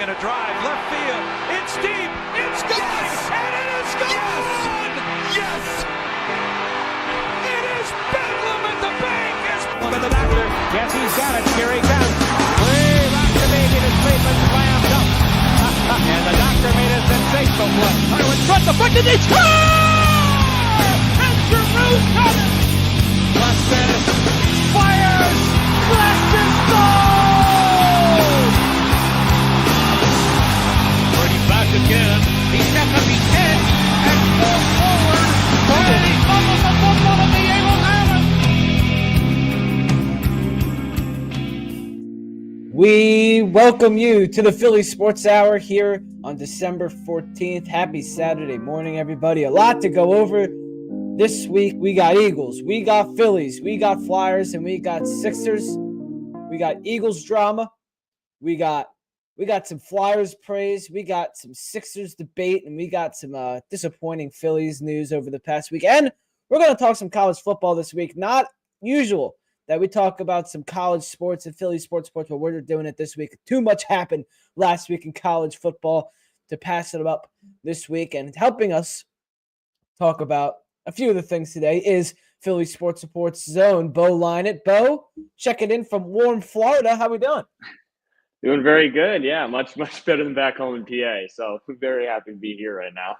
swing and a drive, left field. It's deep. It's gone. Yes! And it is gone. Yes! It is bedlam at the bank. But the doctor, yes, he's got it. Here he comes. Way back to baby, the Cleveland slammed up. And the doctor made a sensational play. Harlan front the foot, did he score? And Giroux got it. Goldstein fires. Left and goal. Birdie back again. He's got to be 10 and full forward. And he fumbles the football of the Able Island. We welcome you to the Phillies Sports Hour here on December 14th. Happy Saturday morning, everybody. A lot to go over this week. We got Eagles, we got Phillies, we got Flyers, and we got Sixers. We got Eagles drama. We got some Flyers praise. We got some Sixers debate, and we got some disappointing Phillies news over the past week. And we're going to talk some college football this week. Not usual that we talk about some college sports and Philly sports, but we're doing it this week. Too much happened last week in college football to pass it up this week. And helping us talk about a few of the things today is Philly Sports Report's Zone, Bo Lynett. Bo, checking in from warm Florida. How we doing? Doing very good. Yeah, much better than back home in PA. So I'm very happy to be here right now.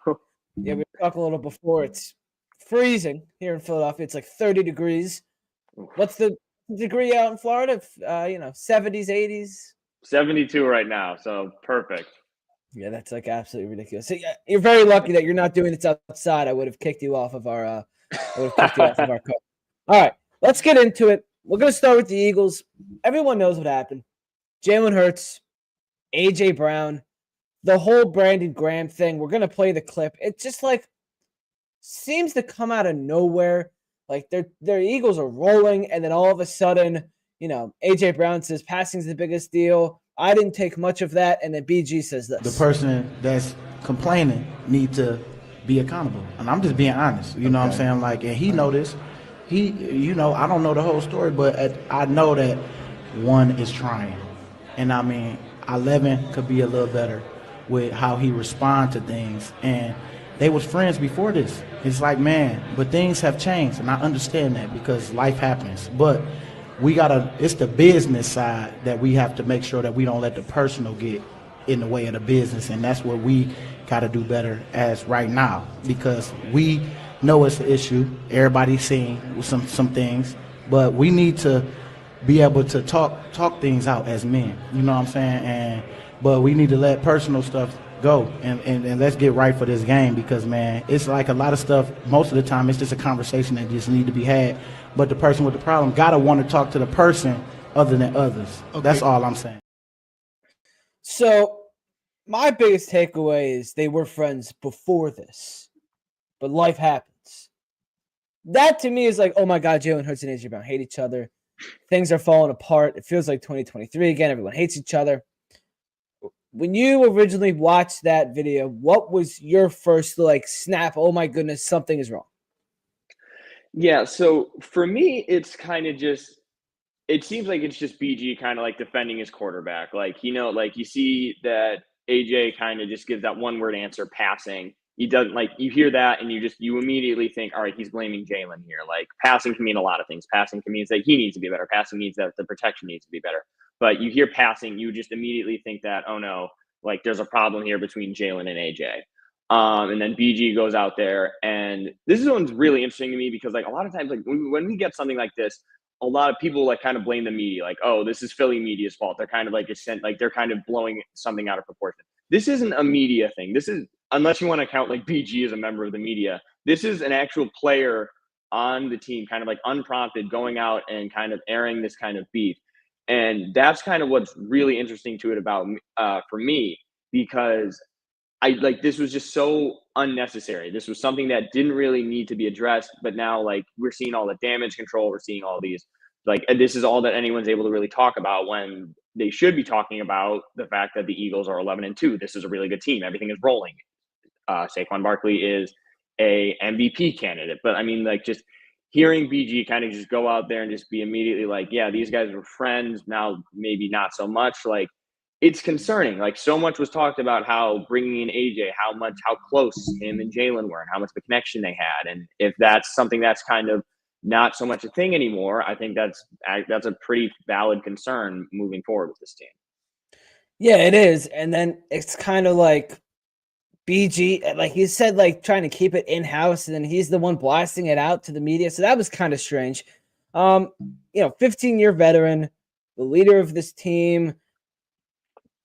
Yeah, we talked a little before. It's freezing here in Philadelphia. It's like 30 degrees. What's the degree out in Florida? 70s, 80s? 72 right now, so perfect. Yeah, that's like absolutely ridiculous. So, you're very lucky that you're not doing this outside. I would have kicked you off of our car. All right, let's get into it. We're going to start with the Eagles. Everyone knows what happened. Jalen Hurts, A.J. Brown, the whole Brandon Graham thing. We're going to play the clip. It just like seems to come out of nowhere. Like their Eagles are rolling, and then all of a sudden, A.J. Brown says passing's the biggest deal. I didn't take much of that, and then BG says this. The person that's complaining need to be accountable, and I'm just being honest. You know what I'm saying? Like, and he know this. I don't know the whole story, but I know that one is trying, and I mean, 11 could be a little better with how he respond to things, and they was friends before this. It's like, man, but things have changed, and I understand that because life happens. But it's the business side that we have to make sure that we don't let the personal get in the way of the business, and that's what we got to do better as right now because we know it's an issue. Everybody's seeing some things, but we need to be able to talk things out as men. You know what I'm saying? But we need to let personal stuff go and let's get right for this game because, man, it's like a lot of stuff, most of the time it's just a conversation that just need to be had, but the person with the problem got to want to talk to the person other than others. Okay. That's all I'm saying. So my biggest takeaway is they were friends before this, but life happens. That to me is like, oh my God, Jalen Hurts and A.J. Brown hate each other. Things are falling apart. It feels like 2023 again. Everyone hates each other. When you originally watched that video, what was your first snap? Oh my goodness, something is wrong. Yeah, so for me, it's kind of just – it seems like it's just BG kind of like defending his quarterback. Like, you see that AJ kind of just gives that one-word answer, passing. He doesn't – you hear that and you immediately think, all right, he's blaming Jalen here. Like, passing can mean a lot of things. Passing can mean that he needs to be better. Passing means that the protection needs to be better. But you hear passing, you just immediately think that, oh no, there's a problem here between Jalen and AJ. And then BG goes out there, and this one's really interesting to me because a lot of times when we get something like this, a lot of people kind of blame the media, oh, this is Philly media's fault. They're kind of they're kind of blowing something out of proportion. This isn't a media thing. This is, unless you want to count BG as a member of the media, this is an actual player on the team, kind of unprompted, going out and kind of airing this kind of beef. And that's kind of what's really interesting to it about for me, because this was just so unnecessary. This was something that didn't really need to be addressed, but now we're seeing all the damage control. We're seeing all these and this is all that anyone's able to really talk about when they should be talking about the fact that the Eagles are 11-2. This is a really good team. Everything is rolling. Saquon Barkley is a MVP candidate, but I mean, just hearing BG kind of just go out there and just be immediately yeah, these guys were friends. Now maybe not so much. it's concerning. Like, so much was talked about how bringing in AJ, how close him and Jalen were, and how much of a connection they had. And if that's something that's kind of not so much a thing anymore, I think that's a pretty valid concern moving forward with this team. Yeah, it is. And then it's kind of like BG, like he said, like trying to keep it in house, and then he's the one blasting it out to the media. So that was kind of strange. 15-year veteran, the leader of this team.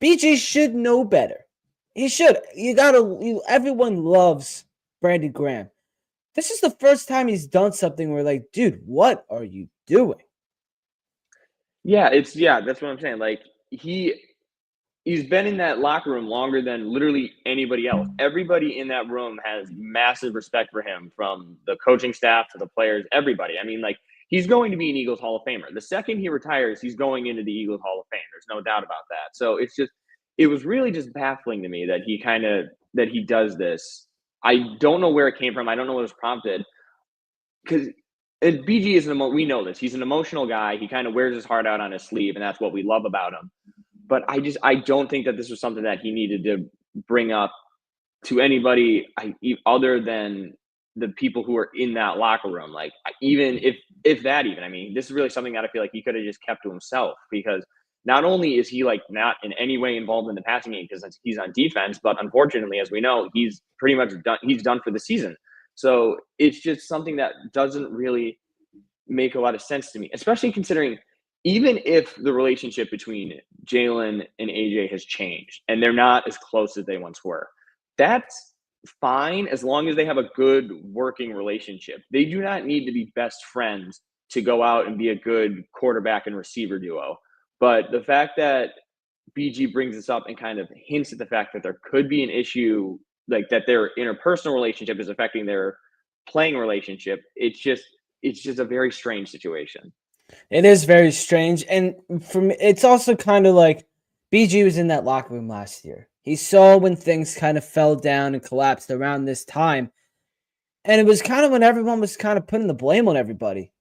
BG should know better. He should. Everyone loves Brandon Graham. This is the first time he's done something where, like, dude, what are you doing? Yeah, that's what I'm saying. Like, he's been in that locker room longer than literally anybody else. Everybody in that room has massive respect for him, from the coaching staff to the players, everybody. I mean, like, he's going to be an Eagles Hall of Famer. The second he retires, he's going into the Eagles Hall of Fame. There's no doubt about that. So it was really just baffling to me that he does this. I don't know where it came from. I don't know what was prompted. Because BG is we know this. He's an emotional guy. He kind of wears his heart out on his sleeve, and that's what we love about him. But I don't think that this was something that he needed to bring up to anybody other than the people who are in that locker room. Like, even if that even, I mean, this is really something that I feel like he could have just kept to himself, because not only is he, like, not in any way involved in the passing game because he's on defense, but unfortunately, as we know, he's pretty much done. He's done for the season. So it's just something that doesn't really make a lot of sense to me, especially considering even if the relationship between Jalen and AJ has changed and they're not as close as they once were, that's fine as long as they have a good working relationship. They do not need to be best friends to go out and be a good quarterback and receiver duo. But the fact that BG brings this up and kind of hints at the fact that there could be an issue, like that their interpersonal relationship is affecting their playing relationship, it's just a very strange situation. It is very strange. And for me, it's also kind of like BG was in that locker room last year. He saw when things kind of fell down and collapsed around this time. And it was kind of when everyone was kind of putting the blame on everybody.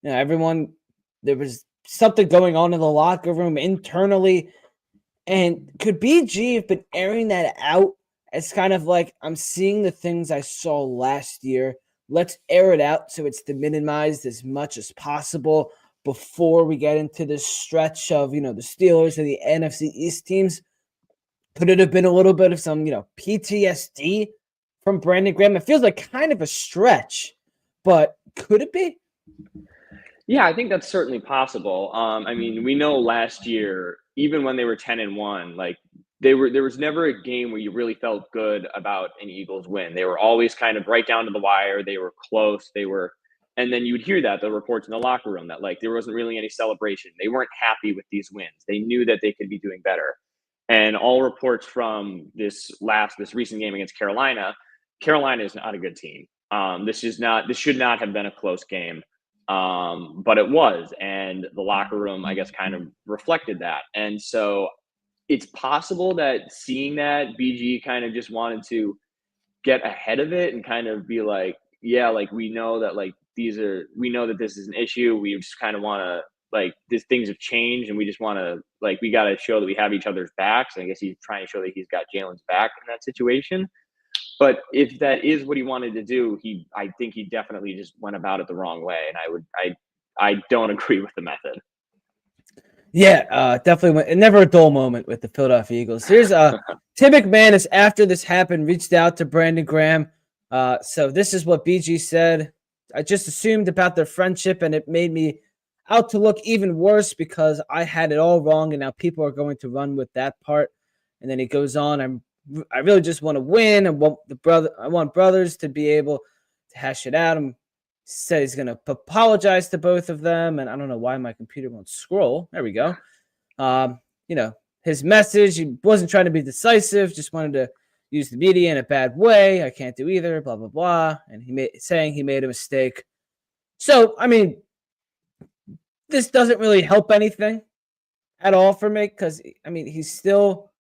There was something going on in the locker room internally. And could BG have been airing that out as kind of like, I'm seeing the things I saw last year. Let's air it out so it's minimized as much as possible before we get into this stretch of, the Steelers and the NFC East teams. Could it have been a little bit of some, PTSD from Brandon Graham? It feels like kind of a stretch, but could it be? Yeah, I think that's certainly possible. I mean, we know last year, even when they were 10-1, like, there was never a game where you really felt good about an Eagles win. They were always kind of right down to the wire. They were close. And then you would hear the reports in the locker room that, like, there wasn't really any celebration. They weren't happy with these wins. They knew that they could be doing better. And all reports from this recent game against Carolina is not a good team. This should not have been a close game. But it was, and the locker room, I guess, kind of reflected that. And so it's possible that seeing that, BG kind of just wanted to get ahead of it and kind of be like, yeah, like, we know that, like, we know that this is an issue. We just kind of want to, like, these things have changed, and we just want to, like, we got to show that we have each other's backs. I guess he's trying to show that he's got Jalen's back in that situation. But if that is what he wanted to do, I think he definitely just went about it the wrong way. And I don't agree with the method. Yeah, definitely. Never a dull moment with the Philadelphia Eagles. Here's Tim McManus, after this happened, reached out to Brandon Graham. So this is what BG said. I just assumed about their friendship, and it made me out to look even worse because I had it all wrong, and now people are going to run with that part. And then he goes on, I really just want to win. I want brothers to be able to hash it out. He said he's going to apologize to both of them, and I don't know why my computer won't scroll. There we go. His message, he wasn't trying to be decisive, just wanted to use the media in a bad way. I can't do either, blah, blah, blah. And he made a mistake. So, I mean, this doesn't really help anything at all for me because, I mean, he still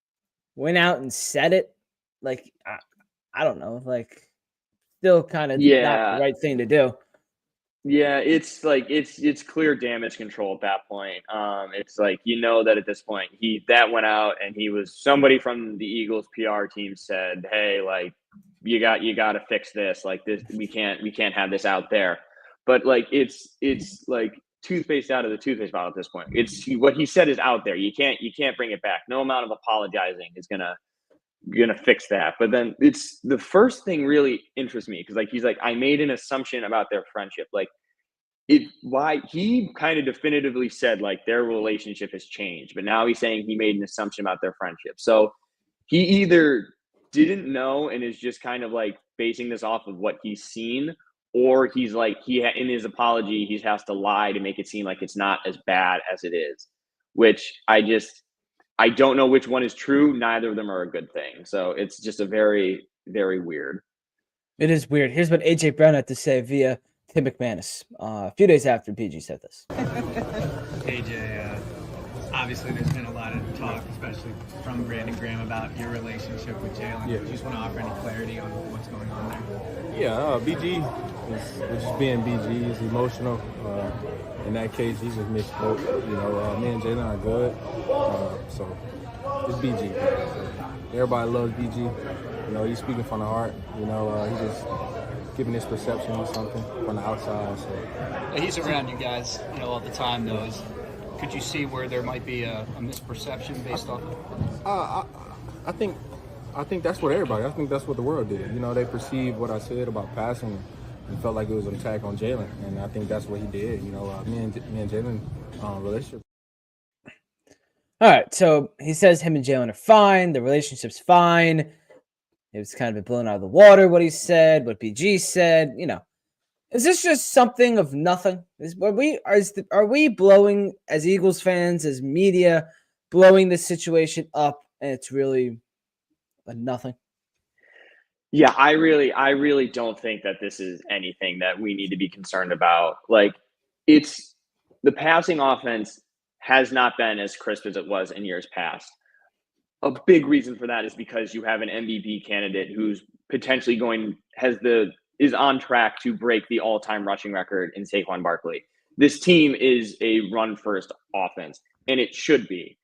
went out and said it. Like, I don't know, like, still kind of not the right thing to do. Yeah, it's like it's clear damage control at that point. It's like that at this point that went out, and somebody from the Eagles PR team said, "Hey, like you got to fix this. Like this, we can't have this out there." But like it's like toothpaste out of the toothpaste bottle at this point. It's what he said is out there. You can't bring it back. No amount of apologizing is gonna fix that. But then it's the first thing really interests me because like he's like, I made an assumption about their friendship. Like why he kind of definitively said like their relationship has changed, but now he's saying he made an assumption about their friendship. So he either didn't know and is just kind of like basing this off of what he's seen, or he's like in his apology he has to lie to make it seem like it's not as bad as it is, which I don't know which one is true. Neither of them are a good thing. So it's just a very, very weird. It is weird. Here's what AJ Brown had to say via Tim McManus a few days after PG said this. AJ, obviously there's been a lot of talk, especially from Brandon Graham, about your relationship with Jalen. Yeah. Do you just want to offer any clarity on what's going on there? Yeah, BG is just being BG. He's emotional. In that case, he just misspoke. Me and Jalen are good. So it's BG. Everybody loves BG. He's speaking from the heart. He's just giving his perception or something from the outside. So He's around you guys, all the time, though. Could you see where there might be a misperception based off of I think that's what everybody. I think that's what the world did. They perceived what I said about passing and felt like it was an attack on Jalen, and I think that's what he did. Me and Jalen relationship. All right, so he says him and Jalen are fine. The relationship's fine. It was kind of been blown out of the water what he said, what BG said. Is this just something of nothing? Are we blowing, as Eagles fans, as media, blowing this situation up, and it's really a nothing? Yeah, I really don't think that this is anything that we need to be concerned about. Like, it's the passing offense has not been as crisp as it was in years past. A big reason for that is because you have an MVP candidate who's potentially is on track to break the all-time rushing record in Saquon Barkley. This team is a run-first offense, and it should be.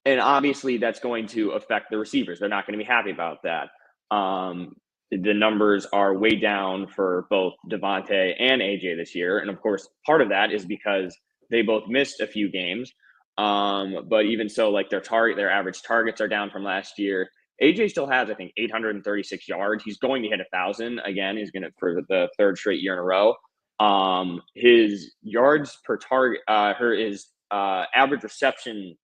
And obviously, that's going to affect the receivers. They're not going to be happy about that. The numbers are way down for both Devontae and AJ this year. And of course, part of that is because they both missed a few games. But even so, like their average targets are down from last year. AJ still has, I think, 836 yards. He's going to hit 1,000 again. He's going to for the third straight year in a row. His yards per target, his average reception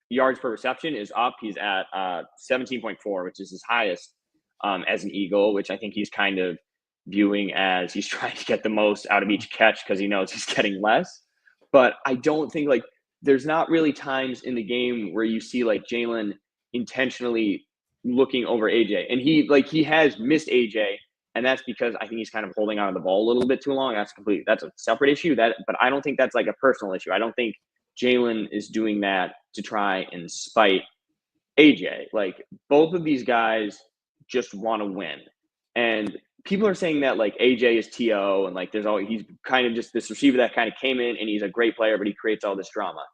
yards per reception is up. He's at 17.4, which is his highest as an Eagle, which I think he's kind of viewing as he's trying to get the most out of each catch because he knows he's getting less. But I don't think there's not really times in the game where you see like Jalen intentionally looking over AJ, and he has missed AJ, and that's because I think he's kind of holding on to the ball a little bit too long. That's a separate issue. But I don't think that's like a personal issue. I don't think Jalen is doing that to try and spite AJ. Like, both of these guys just want to win, and people are saying that like AJ is TO, and like he's kind of just this receiver that kind of came in and he's a great player, but he creates all this drama.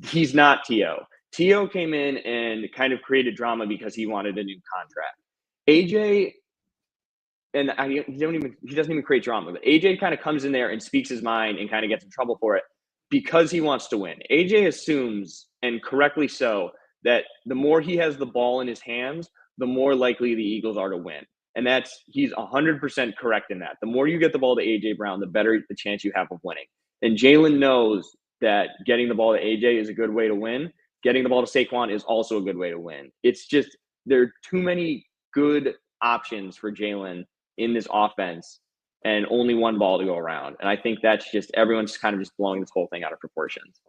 He's not TO. TO came in and kind of created drama because he wanted a new contract. AJ, and he doesn't even create drama, but AJ kind of comes in there and speaks his mind and kind of gets in trouble for it because he wants to win. AJ assumes, and correctly so, that the more he has the ball in his hands, the more likely the Eagles are to win. And he's 100% correct in that. The more you get the ball to AJ Brown, the better the chance you have of winning. And Jalen knows that getting the ball to AJ is a good way to win. Getting the ball to Saquon is also a good way to win. It's just there are too many good options for Jalen in this offense and only one ball to go around. And I think that's just everyone's kind of just blowing this whole thing out of proportions.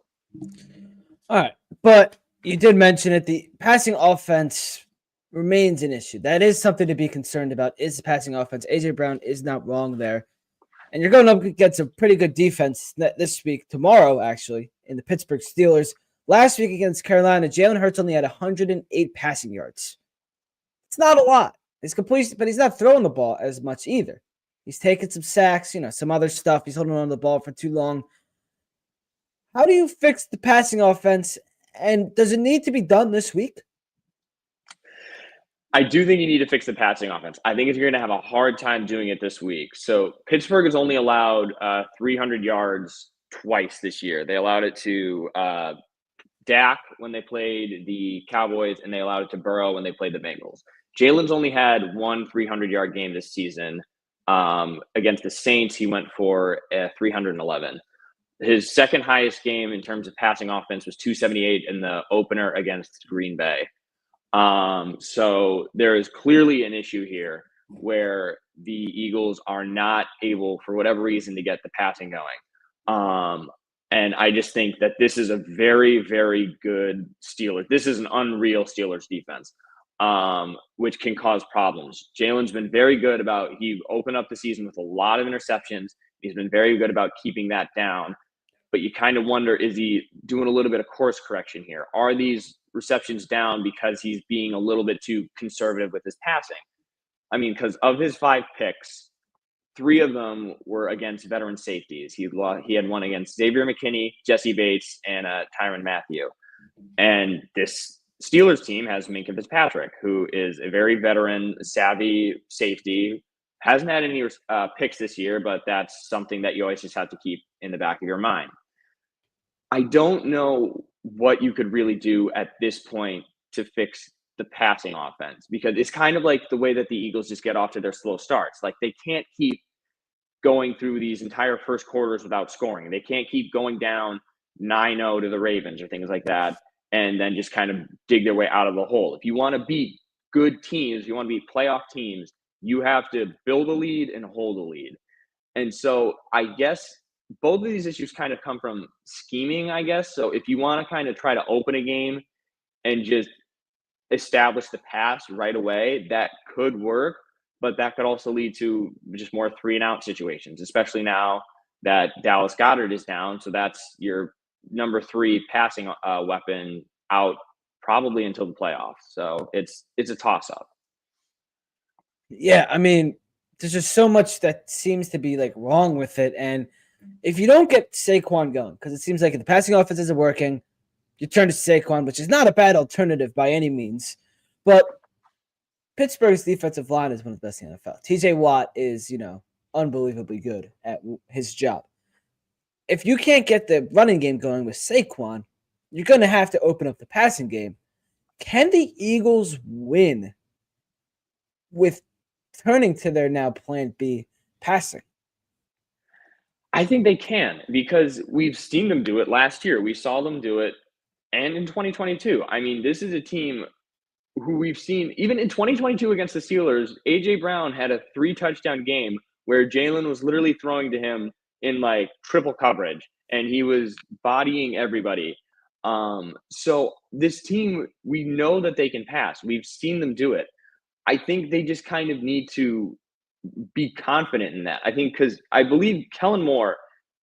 All right. But you did mention it. The passing offense remains an issue. That is something to be concerned about, is the passing offense. AJ Brown is not wrong there. And you're going up against a pretty good defense this week, tomorrow, actually, in the Pittsburgh Steelers. Last week against Carolina, Jalen Hurts only had 108 passing yards. It's not a lot. His completion, but he's not throwing the ball as much either. He's taking some sacks, some other stuff. He's holding on to the ball for too long. How do you fix the passing offense? And does it need to be done this week? I do think you need to fix the passing offense. I think you're going to have a hard time doing it this week. So Pittsburgh has only allowed 300 yards twice this year. They allowed it to Dak when they played the Cowboys, and they allowed it to Burrow when they played the Bengals. Jalen's only had one 300-yard game this season. Against the Saints, he went for 311. His second highest game in terms of passing offense was 278 in the opener against Green Bay. So there is clearly an issue here where the Eagles are not able, for whatever reason, to get the passing going. And I just think that this is a very, very good Steelers. This is an unreal Steelers defense, which can cause problems. Jalen's been very good about, he opened up the season with a lot of interceptions. He's been very good about keeping that down. But you kind of wonder, is he doing a little bit of course correction here? Are these receptions down because he's being a little bit too conservative with his passing? I mean, because of his 5 picks, 3 of them were against veteran safeties. He had one against Xavier McKinney, Jesse Bates, and Tyrann Mathieu. And this Steelers team has Minkah Fitzpatrick, who is a very veteran, savvy safety. Hasn't had any picks this year, but that's something that you always just have to keep in the back of your mind. I don't know what you could really do at this point to fix the passing offense, because it's kind of like the way that the Eagles just get off to their slow starts. Like, they can't keep going through these entire first quarters without scoring. They can't keep going down 9-0 to the Ravens or things like that and then just kind of dig their way out of the hole. If you want to beat good teams, you want to beat playoff teams, you have to build a lead and hold a lead. And so I guess both of these issues kind of come from scheming, I guess. So if you want to kind of try to open a game and just establish the pass right away, that could work, but that could also lead to just more 3-and-out situations, especially now that Dallas Goedert is down. So that's your number 3 passing weapon out probably until the playoffs. So it's a toss-up. Yeah, I mean, there's just so much that seems to be like wrong with it. And if you don't get Saquon going, because it seems like if the passing offense isn't working, you turn to Saquon, which is not a bad alternative by any means. But Pittsburgh's defensive line is one of the best in the NFL. TJ Watt is, unbelievably good at his job. If you can't get the running game going with Saquon, you're going to have to open up the passing game. Can the Eagles win with turning to their now plan B, passing? I think they can, because we've seen them do it last year. We saw them do it, and in 2022. I mean, this is a team who we've seen, even in 2022 against the Steelers, A.J. Brown had a 3-touchdown game where Jalen was literally throwing to him in like triple coverage, and he was bodying everybody. So this team, we know that they can pass. We've seen them do it. I think they just kind of need to be confident in that. I think because I believe Kellen Moore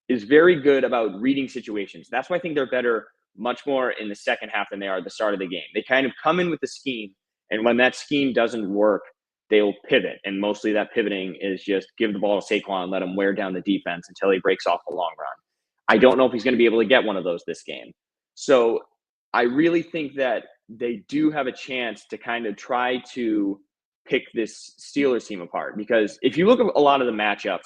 is very good about reading situations. That's why I think they're better much more in the second half than they are at the start of the game. They kind of come in with the scheme, and when that scheme doesn't work, they'll pivot. And mostly that pivoting is just give the ball to Saquon and let him wear down the defense until he breaks off the long run. I don't know if he's going to be able to get one of those this game. So I really think that they do have a chance to kind of try to pick this Steelers team apart, because if you look at a lot of the matchups,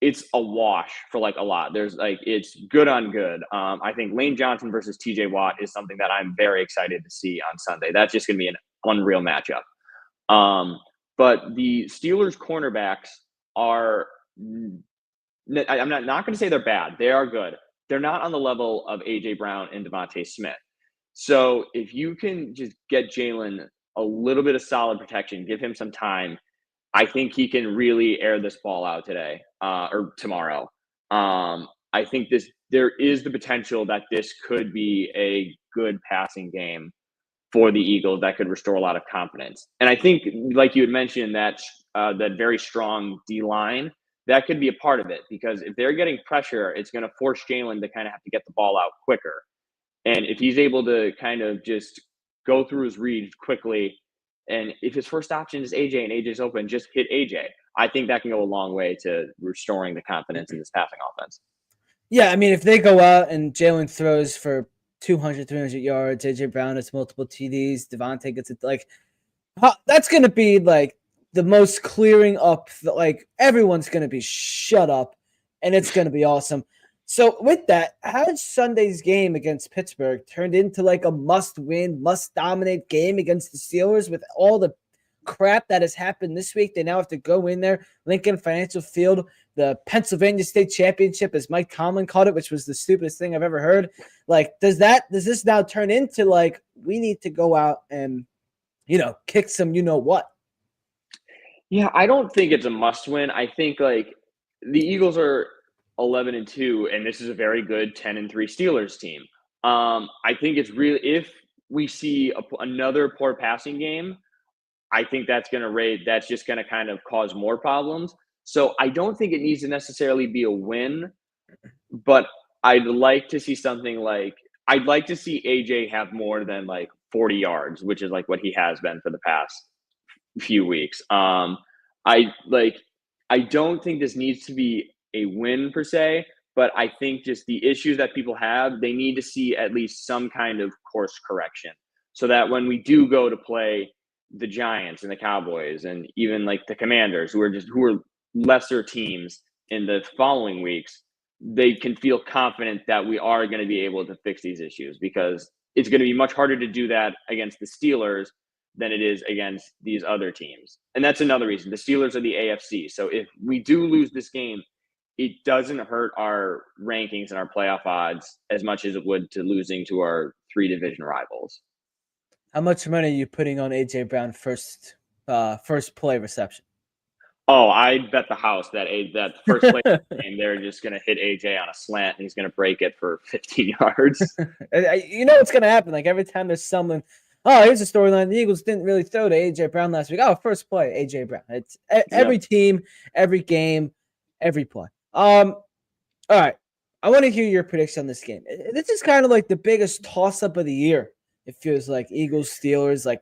it's a wash for like a lot. There's like, it's good on good. I think Lane Johnson versus TJ Watt is something that I'm very excited to see on Sunday. That's just going to be an unreal matchup. But the Steelers cornerbacks are, I'm not going to say they're bad. They are good. They're not on the level of A.J. Brown and Devontae Smith. So if you can just get Jalen a little bit of solid protection, give him some time, I think he can really air this ball out today or tomorrow. I think there is the potential that this could be a good passing game for the Eagles that could restore a lot of confidence. And I think, like you had mentioned, that very strong D-line, that could be a part of it, because if they're getting pressure, it's going to force Jalen to kind of have to get the ball out quicker. And if he's able to kind of just go through his reads quickly, and if his first option is AJ and AJ's open, just hit AJ. I think that can go a long way to restoring the confidence in this passing offense. Yeah, I mean, if they go out and Jalen throws for 200, 300 yards, AJ Brown has multiple TDs, Devontae gets it, like, that's going to be, like, the most clearing up, like, everyone's going to be shut up, and it's going to be awesome. So, with that, how did Sunday's game against Pittsburgh turned into, like, a must-win, must-dominate game against the Steelers with all the crap that has happened this week? They now have to go in there, Lincoln Financial Field, the Pennsylvania State Championship, as Mike Tomlin called it, which was the stupidest thing I've ever heard. Like, does this now turn into, like, we need to go out and, kick some what? Yeah, I don't think it's a must win. I think, like, the Eagles are 11-2, and this is a very good 10-3 Steelers team. I think it's really, if we see another poor passing game, I think that's just going to kind of cause more problems. So I don't think it needs to necessarily be a win, but I'd like to see something like, I'd like to see AJ have more than like 40 yards, which is like what he has been for the past few weeks. I don't think this needs to be a win per se, but I think just the issues that people have, they need to see at least some kind of course correction so that when we do go to play the Giants and the Cowboys and even like the Commanders, who are lesser teams in the following weeks, they can feel confident that we are going to be able to fix these issues, because it's going to be much harder to do that against the Steelers than it is against these other teams. And that's another reason. The Steelers are the AFC. So if we do lose this game, it doesn't hurt our rankings and our playoff odds as much as it would to losing to our 3 division rivals. How much money are you putting on AJ Brown first play reception? Oh, I'd bet the house that that first play game, they're just going to hit AJ on a slant and he's going to break it for 15 yards. You know what's going to happen. Like, every time there's someone, here's a storyline. The Eagles didn't really throw to AJ Brown last week. First play, AJ Brown. It's every team, every game, every play. All right. I want to hear your prediction on this game. This is kind of like the biggest toss-up of the year. It feels like Eagles, Steelers, like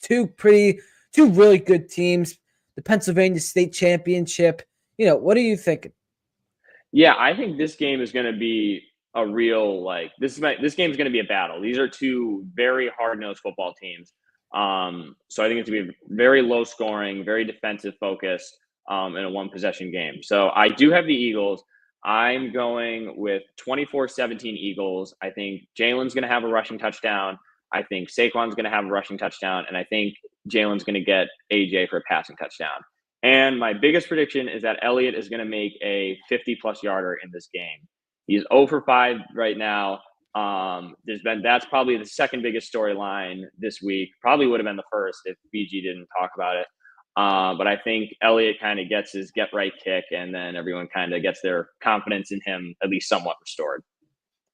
two really good teams. The Pennsylvania State Championship. What are you thinking? Yeah, I think this game is going to be a real, like, this game is going to be a battle. These are 2 very hard-nosed football teams. So I think it's going to be very low scoring, very defensive focused, in a 1-possession game. So I do have the Eagles. I'm going with 24-17 Eagles. I think Jalen's going to have a rushing touchdown. I think Saquon's going to have a rushing touchdown. And I think Jalen's going to get AJ for a passing touchdown. And my biggest prediction is that Elliott is going to make a 50-plus yarder in this game. He's 0 for 5 right now. That's probably the second biggest storyline this week. Probably would have been the first if BG didn't talk about it. But I think Elliott kind of gets his get-right kick, and then everyone kind of gets their confidence in him at least somewhat restored.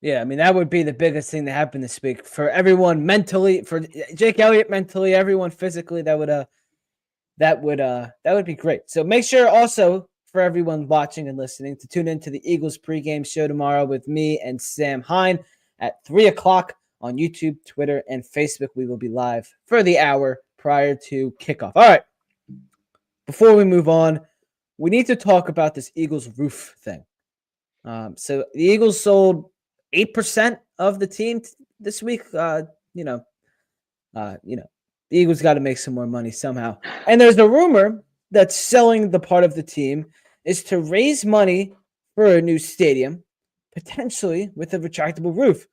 Yeah, I mean, that would be the biggest thing that happened this week for everyone mentally, for Jake Elliott mentally, everyone physically. That would be great. So make sure also for everyone watching and listening to tune into the Eagles pregame show tomorrow with me and Sam Hine at 3:00 on YouTube, Twitter, and Facebook. We will be live for the hour prior to kickoff. All right. Before we move on, we need to talk about this Eagles roof thing. So the Eagles sold 8% of the team this week. The Eagles got to make some more money somehow. And there's a rumor that selling the part of the team is to raise money for a new stadium, potentially with a retractable roof,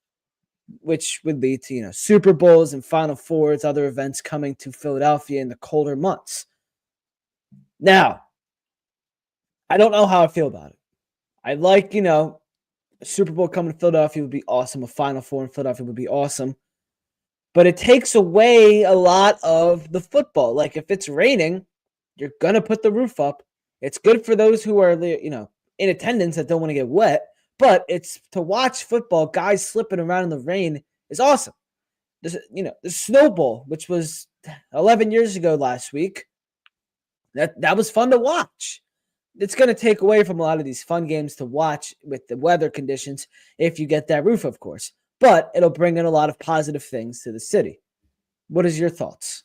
which would lead to, Super Bowls and Final Fours, other events coming to Philadelphia in the colder months. Now, I don't know how I feel about it. I like, a Super Bowl coming to Philadelphia would be awesome. A Final Four in Philadelphia would be awesome. But it takes away a lot of the football. Like, if it's raining, you're going to put the roof up. It's good for those who are, in attendance that don't want to get wet. But it's to watch football, guys slipping around in the rain is awesome. The Snow Bowl, which was 11 years ago last week, that was fun to watch. It's going to take away from a lot of these fun games to watch with the weather conditions if you get that roof, of course. But it'll bring in a lot of positive things to the city. What is your thoughts?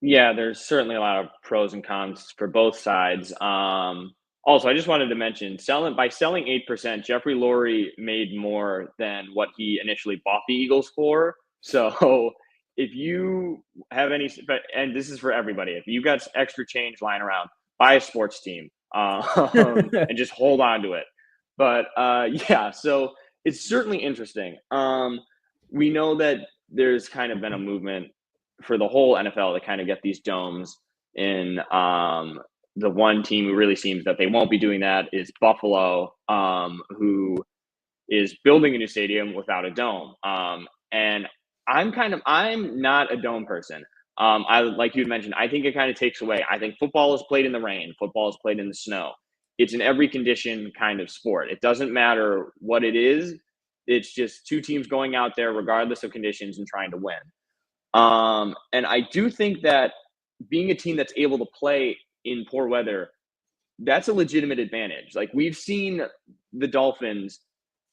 Yeah, there's certainly a lot of pros and cons for both sides. Also, I just wanted to mention selling 8%, Jeffrey Lurie made more than what he initially bought the Eagles for. So if you have any, and this is for everybody, if you got extra change lying around, buy a sports team and just hold on to it. But yeah, so it's certainly interesting. We know that there's kind of been a movement for the whole NFL to kind of get these domes in. The one team who really seems that they won't be doing that is Buffalo, who is building a new stadium without a dome. And I'm not a dome person. I like you mentioned, I think it kind of takes away. I think football is played in the rain, football is played in the snow. It's an every condition kind of sport. It doesn't matter what it is. It's just two teams going out there regardless of conditions and trying to win. And I do think that being a team that's able to play in poor weather, that's a legitimate advantage. Like we've seen the Dolphins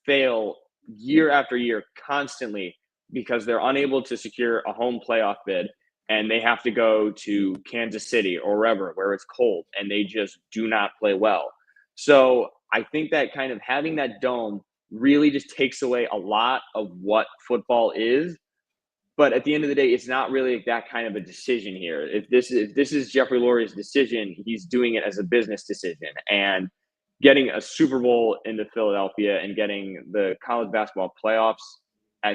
fail year after year constantly because they're unable to secure a home playoff bid and they have to go to Kansas City or wherever where it's cold and they just do not play well. So I think that kind of having that dome really just takes away a lot of what football is. But at the end of the day, it's not really that kind of a decision here. If this is Jeffrey Lurie's decision, he's doing it as a business decision. And getting a Super Bowl into Philadelphia and getting the college basketball playoffs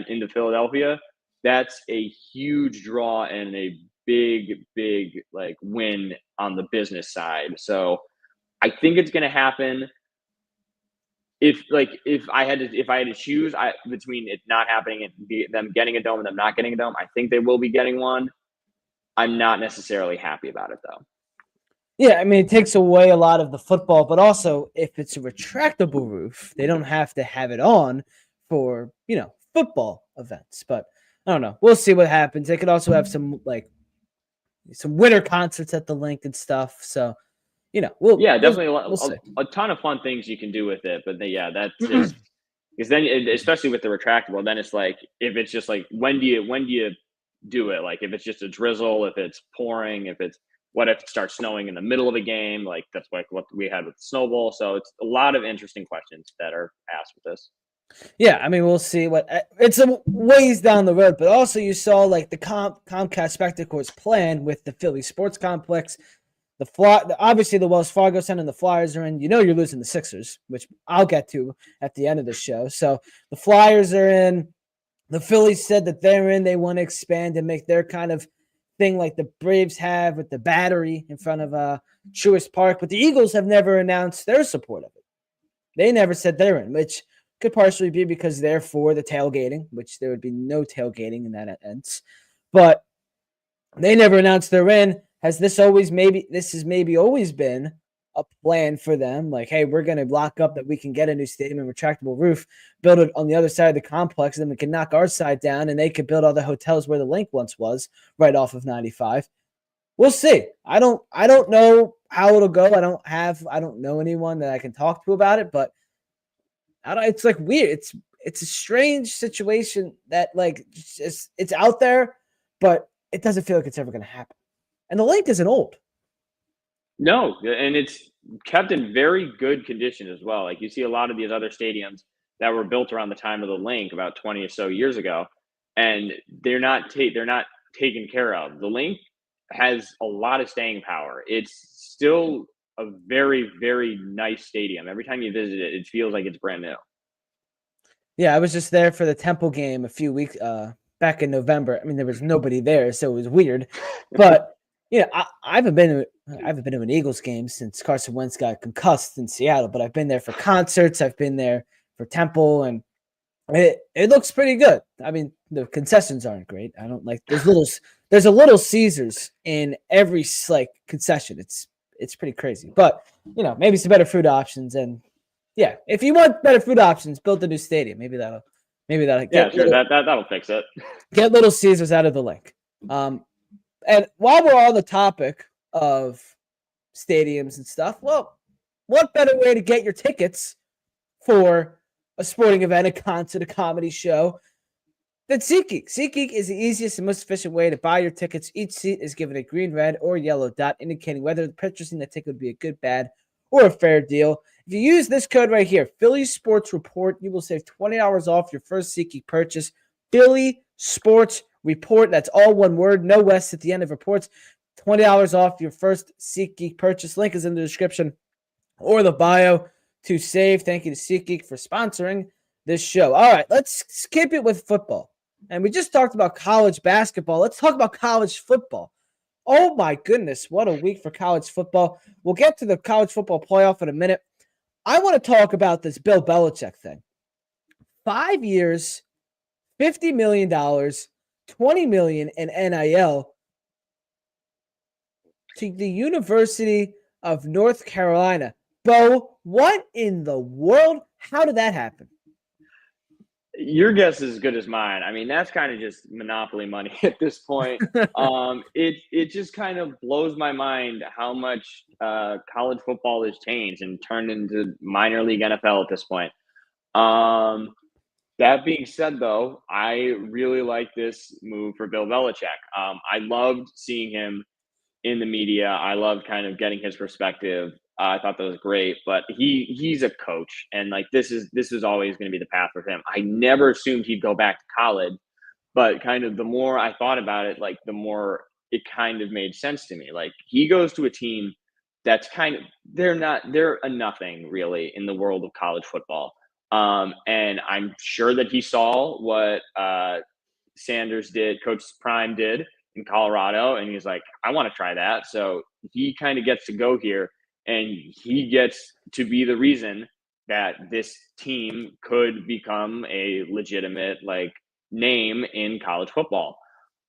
into Philadelphia, that's a huge draw and a big like win on the business side. So I think it's going to happen. If I had to choose between it not happening and them getting a dome and them not getting a dome, I think they will be getting one. I'm not necessarily happy about it though. Yeah, I mean, it takes away a lot of the football, but also if it's a retractable roof, they don't have to have it on for, football events. But I don't know. We'll see what happens. They could also have some winter concerts at the Linc and stuff. So, definitely we'll a ton of fun things you can do with it. But that's just because then, especially with the retractable, then it's like if it's just like when do you do it? Like if it's just a drizzle, if it's pouring, if it starts snowing in the middle of a game? Like that's like what we had with the Snow Bowl. So it's a lot of interesting questions that are asked with this. Yeah, I mean, we'll see it's a ways down the road, but also you saw like the Comcast Spectacles plan with the Philly Sports Complex. Obviously the Wells Fargo Center and the Flyers are in. You're losing the Sixers, which I'll get to at the end of the show. So the Flyers are in. The Phillies said that they're in. They want to expand and make their kind of thing like the Braves have with the Battery in front of Truist Park. But the Eagles have never announced their support of it. They never said they're in, which could partially be because they're for the tailgating, which there would be no tailgating in that sense. But they never announced they're in. Has this always always been a plan for them? Like, hey, we're going to lock up that we can get a new stadium and retractable roof, build it on the other side of the complex, and then we can knock our side down, and they could build all the hotels where the Linc once was, right off of 95. We'll see. I don't know how it'll go. I don't know anyone that I can talk to about it, but it's like weird. It's a strange situation that like it's out there, but it doesn't feel like it's ever going to happen. And the Linc isn't old. No, and it's kept in very good condition as well. Like you see a lot of these other stadiums that were built around the time of the Linc about 20 or so years ago, and they're not taken care of. The Linc has a lot of staying power. It's still a very, very nice stadium. Every time you visit it, it feels like it's brand new. Yeah, I was just there for the Temple game a few weeks back in November. I mean, there was nobody there, so it was weird. But I haven't been to an Eagles game since Carson Wentz got concussed in Seattle. But I've been there for concerts. I've been there for Temple, and it looks pretty good. I mean, the concessions aren't great. I don't like there's a Little Caesars in every concession. It's pretty crazy, but maybe some better food options. And yeah, if you want better food options, build a new stadium. Maybe that'll that'll fix it. Get Little Caesars out of the Linc. And while we're on the topic of stadiums and stuff, well, what better way to get your tickets for a sporting event, a concert, a comedy show Then SeatGeek. SeatGeek is the easiest and most efficient way to buy your tickets. Each seat is given a green, red, or yellow dot indicating whether purchasing the ticket would be a good, bad, or a fair deal. If you use this code right here, Philly Sports Report, you will save $20 off your first SeatGeek purchase. Philly Sports Report. That's all one word, no S at the end of reports. $20 off your first SeatGeek purchase. Link is in the description or the bio to save. Thank you to SeatGeek for sponsoring this show. All right, let's skip it with football. And we just talked about college basketball. Let's talk about college football. Oh my goodness, what a week for college football. We'll get to the college football playoff in a minute. I want to talk about this Bill Bellichek thing. 5 years, $50 million, $20 million in NIL to the University of North Carolina. Bo, what in the world? How did that happen? Your guess is as good as mine. I mean, that's kind of just monopoly money at this point. It just kind of blows my mind how much college football has changed and turned into minor league NFL at this point. That being said, though, I really like this move for Bill Bellichek. I loved seeing him in the media. I loved kind of getting his perspective. I thought that was great, but he's a coach, and like this is always going to be the path for him. I never assumed he'd go back to college, but kind of the more I thought about it, like the more it kind of made sense to me. Like he goes to a team that's kind of they're a nothing really in the world of college football, and I'm sure that he saw what Sanders did, Coach Prime did in Colorado, and he's like, I want to try that. So he kind of gets to go here. And he gets to be the reason that this team could become a legitimate like name in college football.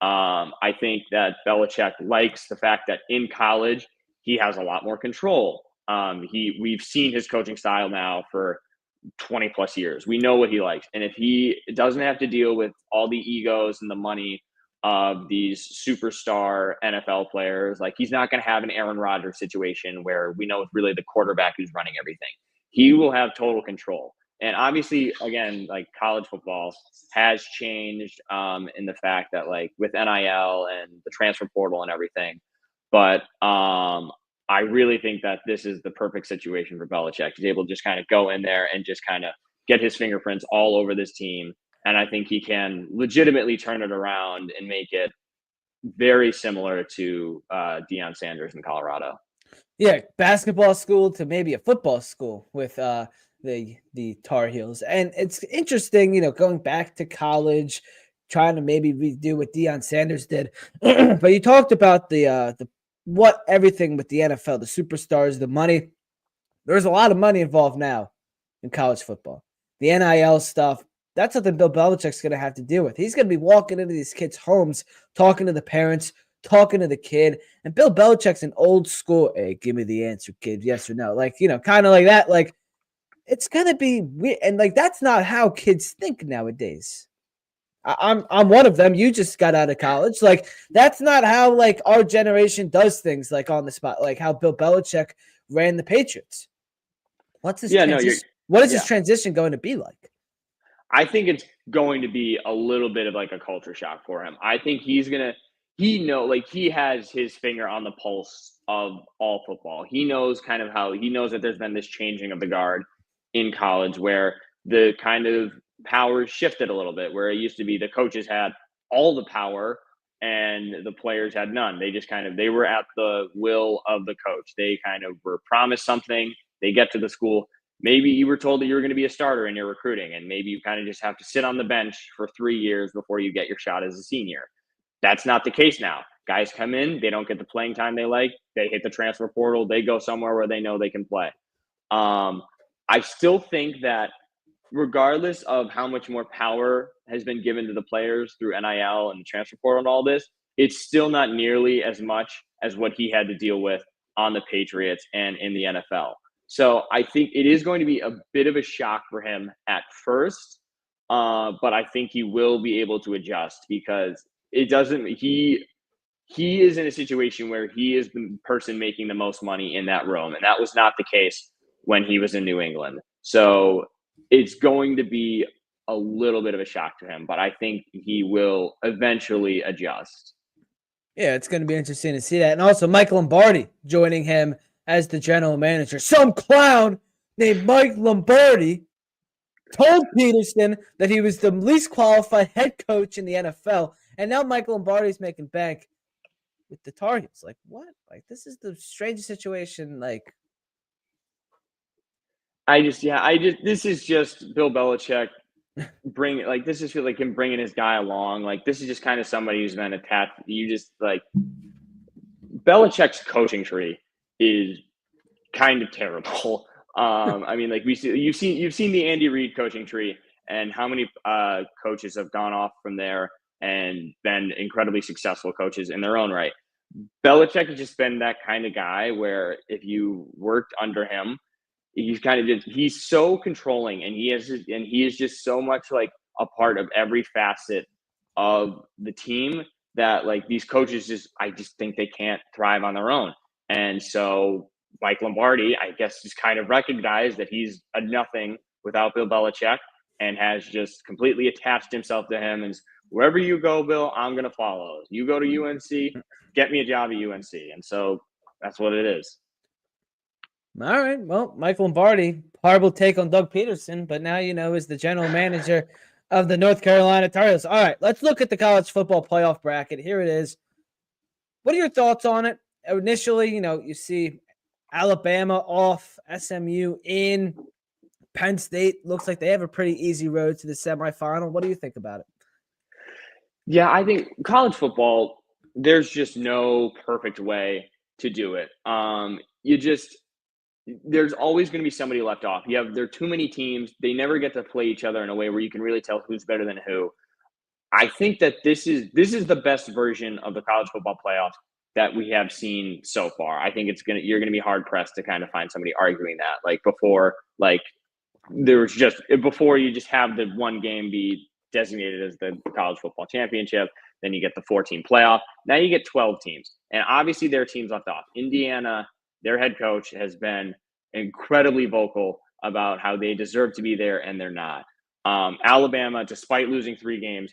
I think that Belichick likes the fact that in college he has a lot more control. We've seen his coaching style now for 20 plus years. We know what he likes, and if he doesn't have to deal with all the egos and the money of these superstar NFL players, like he's not going to have an Aaron Rodgers situation where we know it's really the quarterback who's running everything. He will have total control. And obviously, again, like college football has changed in the fact that like with NIL and the transfer portal and everything. But I really think that this is the perfect situation for Belichick. He's able to just kind of go in there and just kind of get his fingerprints all over this team. And I think he can legitimately turn it around and make it very similar to Deion Sanders in Colorado. Yeah, basketball school to maybe a football school with the Tar Heels. And it's interesting, going back to college, trying to maybe redo what Deion Sanders did. But you talked about the what everything with the NFL, the superstars, the money. There's a lot of money involved now in college football. The NIL stuff. That's something Bill Belichick's going to have to deal with. He's going to be walking into these kids' homes, talking to the parents, talking to the kid. And Bill Belichick's an old school, hey, give me the answer, kid, yes or no. Like, kind of like that. Like, it's going to be weird. And, like, that's not how kids think nowadays. I'm one of them. You just got out of college. Like, that's not how, like, our generation does things, like, on the spot, like how Bill Belichick ran the Patriots. What's this transition? What is this transition going to be like? I think it's going to be a little bit of like a culture shock for him. I think he has his finger on the pulse of all football. He knows that there's been this changing of the guard in college where the kind of powers shifted a little bit, where it used to be the coaches had all the power and the players had none. They were at the will of the coach. They kind of were promised something. They get to the school. Maybe you were told that you were going to be a starter in your recruiting, and maybe you kind of just have to sit on the bench for 3 years before you get your shot as a senior. That's not the case now. Guys come in, they don't get the playing time they like. They hit the transfer portal. They go somewhere where they know they can play. I still think that regardless of how much more power has been given to the players through NIL and the transfer portal and all this, it's still not nearly as much as what he had to deal with on the Patriots and in the NFL. So I think it is going to be a bit of a shock for him at first, but I think he will be able to adjust because he is in a situation where he is the person making the most money in that room, and that was not the case when he was in New England. So it's going to be a little bit of a shock to him, but I think he will eventually adjust. Yeah, it's going to be interesting to see that. And also Mike Lombardi joining him as the general manager. Some clown named Mike Lombardi told Peterson that he was the least qualified head coach in the NFL. And now Mike Lombardi's making bank with the Tar Heels. Like, what? Like, this is the strangest situation. Like, this is just Bill Belichick this just feels like him bringing his guy along. Like, this is just kind of somebody who's been attached. You just like Belichick's coaching tree is kind of terrible. I mean, like you've seen the Andy Reid coaching tree and how many coaches have gone off from there and been incredibly successful coaches in their own right. Belichick has just been that kind of guy where if you worked under him, he's so controlling, and he is just so much like a part of every facet of the team that like these coaches I just think they can't thrive on their own. And so Mike Lombardi, I guess, just kind of recognized that he's a nothing without Bill Belichick and has just completely attached himself to him. And wherever you go, Bill, I'm going to follow. You go to UNC, get me a job at UNC. And so that's what it is. All right. Well, Mike Lombardi, horrible take on Doug Peterson, but now is the general manager of the North Carolina Tar Heels. All right, let's look at the college football playoff bracket. Here it is. What are your thoughts on it? Initially, you see Alabama off, SMU in, Penn State looks like they have a pretty easy road to the semifinal. What do you think about it? Yeah, I think college football, there's just no perfect way to do it. There's always going to be somebody left off. There are too many teams. They never get to play each other in a way where you can really tell who's better than who. I think that this is the best version of the college football playoffs that we have seen so far. I think you're going to be hard pressed to kind of find somebody arguing that. Like before you just have the one game be designated as the college football championship. Then you get the 14 playoff. Now you get 12 teams. And obviously there are teams left off. Indiana, their head coach has been incredibly vocal about how they deserve to be there and they're not. Alabama, despite losing 3 games,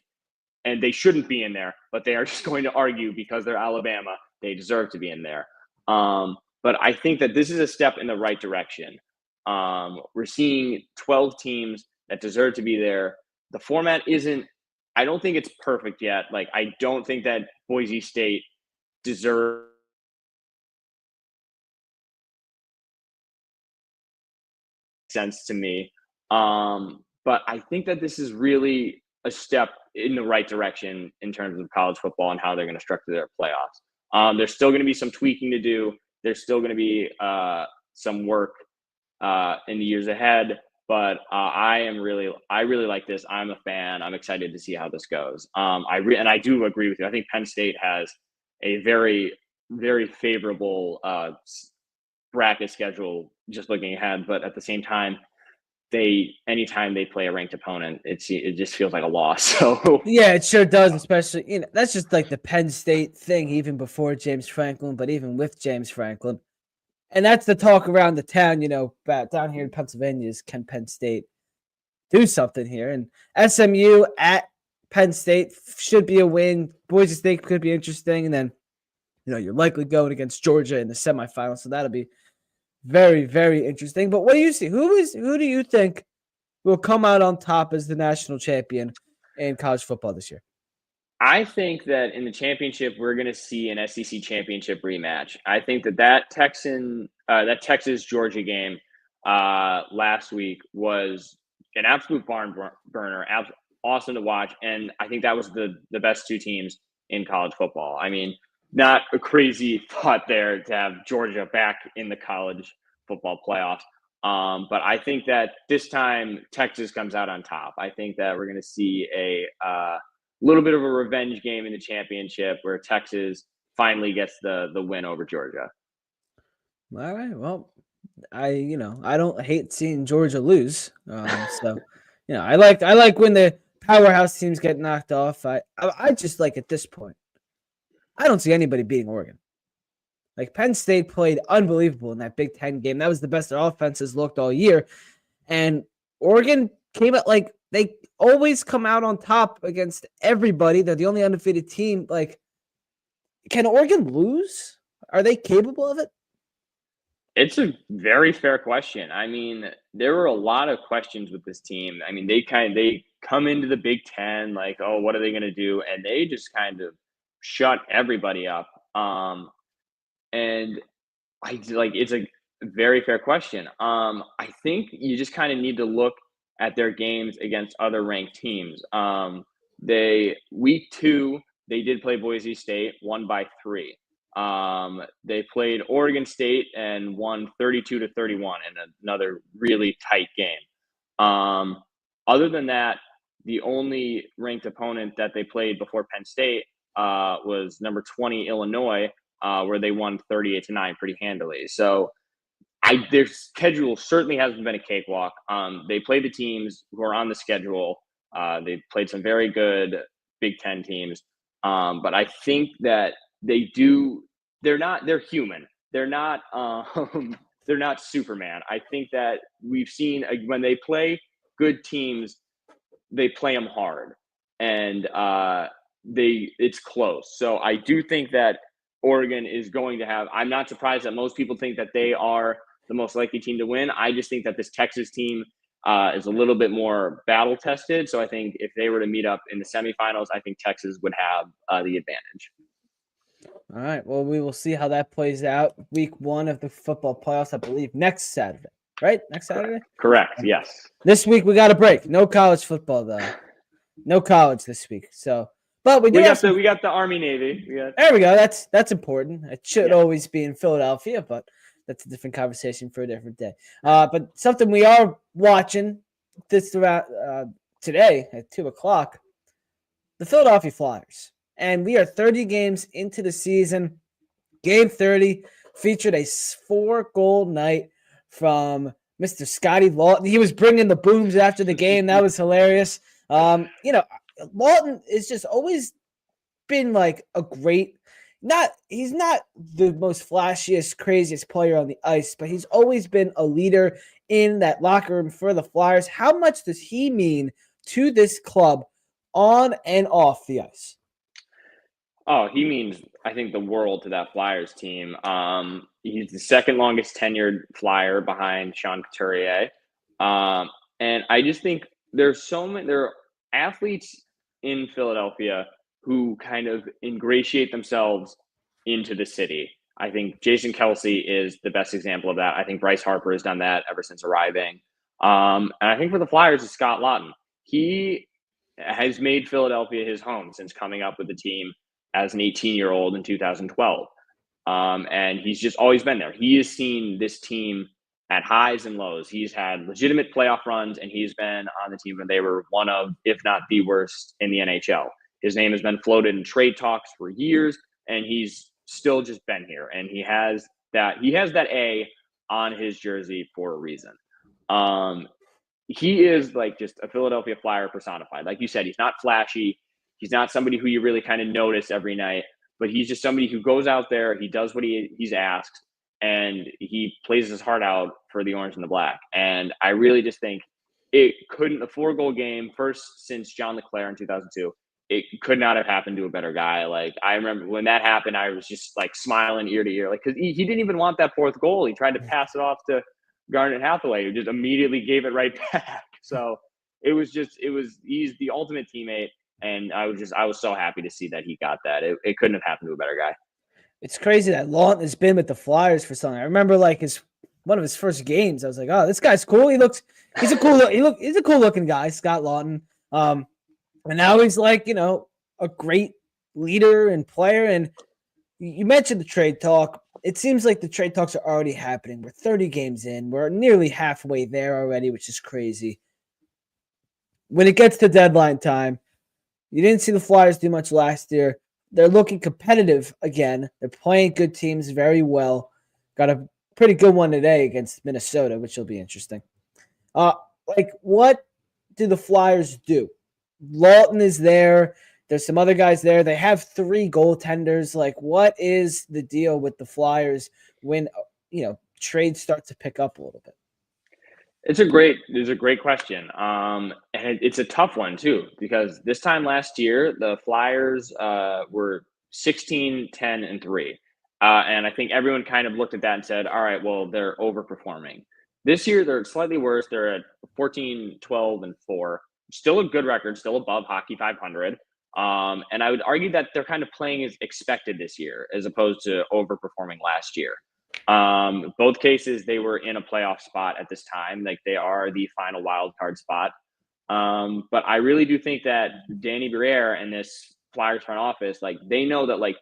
and they shouldn't be in there, but they are just going to argue because they're Alabama, they deserve to be in there. But I think that this is a step in the right direction. We're seeing 12 teams that deserve to be there. The format I don't think it's perfect yet. Like, I don't think that Boise State deserves sense to me. But I think that this is really a step in the right direction in terms of college football and how they're going to structure their playoffs. There's still going to be some tweaking to do. There's still going to be some work in the years ahead. But I really like this. I'm a fan. I'm excited to see how this goes. And I do agree with you. I think Penn State has a very, very favorable bracket schedule just looking ahead. But at the same time, anytime they play a ranked opponent, it just feels like a loss. So yeah, it sure does. Especially that's just like the Penn State thing, even before James Franklin, but even with James Franklin. And that's the talk around the town, about down here in Pennsylvania is, can Penn State do something here? And SMU at Penn State should be a win. Boise State could be interesting. And then, you're likely going against Georgia in the semifinals. So that'll be very, very interesting. But what do you see? Who do you think will come out on top as the national champion in college football this year? I think that in the championship, we're going to see an SEC championship rematch. I think that Texas-Georgia game last week was an absolute barn burner, awesome to watch. And I think that was the best 2 teams in college football. I mean, not a crazy thought there to have Georgia back in the college football playoffs. But I think that this time Texas comes out on top. I think that we're going to see a little bit of a revenge game in the championship where Texas finally gets the win over Georgia. All right. Well, I don't hate seeing Georgia lose. So, I like when the powerhouse teams get knocked off. I just like at this point, I don't see anybody beating Oregon. Like, Penn State played unbelievable in that Big Ten game. That was the best their offenses looked all year. And Oregon came at they always come out on top against everybody. They're the only undefeated team. Like, can Oregon lose? Are they capable of it? It's a very fair question. I mean, there were a lot of questions with this team. I mean, they come into the Big Ten like, oh, what are they going to do? And they just kind of shut everybody up. And it's a very fair question. I think you just kind of need to look at their games against other ranked teams. Week 2, they did play Boise State, won by 3. They played Oregon State and won 32-31 in another really tight game. Other than that, the only ranked opponent that they played before Penn State was number 20 Illinois, where they won 38-9 pretty handily. So their schedule certainly hasn't been a cakewalk. They played the teams who are on the schedule. They played some very good Big Ten teams. But I think that they're human. They're not Superman. I think that we've seen when they play good teams, they play them hard, and it's close. So I do think that Oregon is going to have. I'm not surprised that most people think that they are the most likely team to win. I just think that this Texas team is a little bit more battle tested. So I think if they were to meet up in the semifinals, I think Texas would have the advantage. All right. Well, we will see how that plays out. Week 1 of the football playoffs, I believe, next Saturday. Right? Next Saturday? Correct. Yes. This week we got a break. No college football though. No college this week. So, but we got the Army Navy. There we go. That's important. It should always be in Philadelphia, but that's a different conversation for a different day. But something we are watching this throughout today at 2:00, the Philadelphia Flyers. And we are 30 games into the season. Game 30 featured a 4-goal night from Mr. Scotty Lawton. He was bringing the booms after the game. That was hilarious. Lawton has just always been like a great, he's not the most flashiest, craziest player on the ice, but he's always been a leader in that locker room for the Flyers. How much does he mean to this club on and off the ice? Oh, he means, I think, the world to that Flyers team. He's the second longest tenured Flyer behind Sean Couturier. And I just think there are athletes in Philadelphia who kind of ingratiate themselves into the city. I think Jason Kelce is the best example of that. I think Bryce Harper has done that ever since arriving. And I think for the Flyers, it's Scott Lawton. He has made Philadelphia his home since coming up with the team as an 18-year-old in 2012. And he's just always been there. He has seen this team at highs and lows. He's had legitimate playoff runs, and he's been on the team when they were one of, if not the worst in the NHL. His name has been floated in trade talks for years, and he's still just been here. And he has that A on his jersey for a reason. He is like just a Philadelphia Flyer personified. Like you said, he's not flashy. He's not somebody who you really kind of notice every night, but he's just somebody who goes out there, he does what he's asked, and he plays his heart out for the orange and the black. And I really just think a 4-goal game, first since John LeClaire in 2002, it could not have happened to a better guy. Like, I remember when that happened, I was just like smiling ear to ear, like, because he didn't even want that 4th goal. He tried to pass it off to Garnet Hathaway, who just immediately gave it right back. So he's the ultimate teammate. And I was so happy to see that he got that. It couldn't have happened to a better guy. It's crazy that Lawton has been with the Flyers for something. I remember like one of his first games. I was like, oh, this guy's cool. He's a cool looking guy, Scott Lawton. And now he's like, a great leader and player. And you mentioned the trade talk. It seems like the trade talks are already happening. We're 30 games in. We're nearly halfway there already, which is crazy. When it gets to deadline time, you didn't see the Flyers do much last year. They're looking competitive again. They're playing good teams very well. Got a pretty good one today against Minnesota, which will be interesting. What do the Flyers do? Lawton is there. There's some other guys there. They have 3 goaltenders. Like, what is the deal with the Flyers when, trades start to pick up a little bit? It's a great question. And it's a tough one too, because this time last year, the Flyers were 16, 10, and 3. And I think everyone kind of looked at that and said, all right, well, they're overperforming. This year, they're slightly worse. They're at 14, 12, and 4. Still a good record, still above Hockey 500. And I would argue that they're kind of playing as expected this year, as opposed to overperforming last year. Both cases, they were in a playoff spot at this time. Like, they are the final wild card spot. But I really do think that Danny Briere and this Flyers front office, like, they know that, like,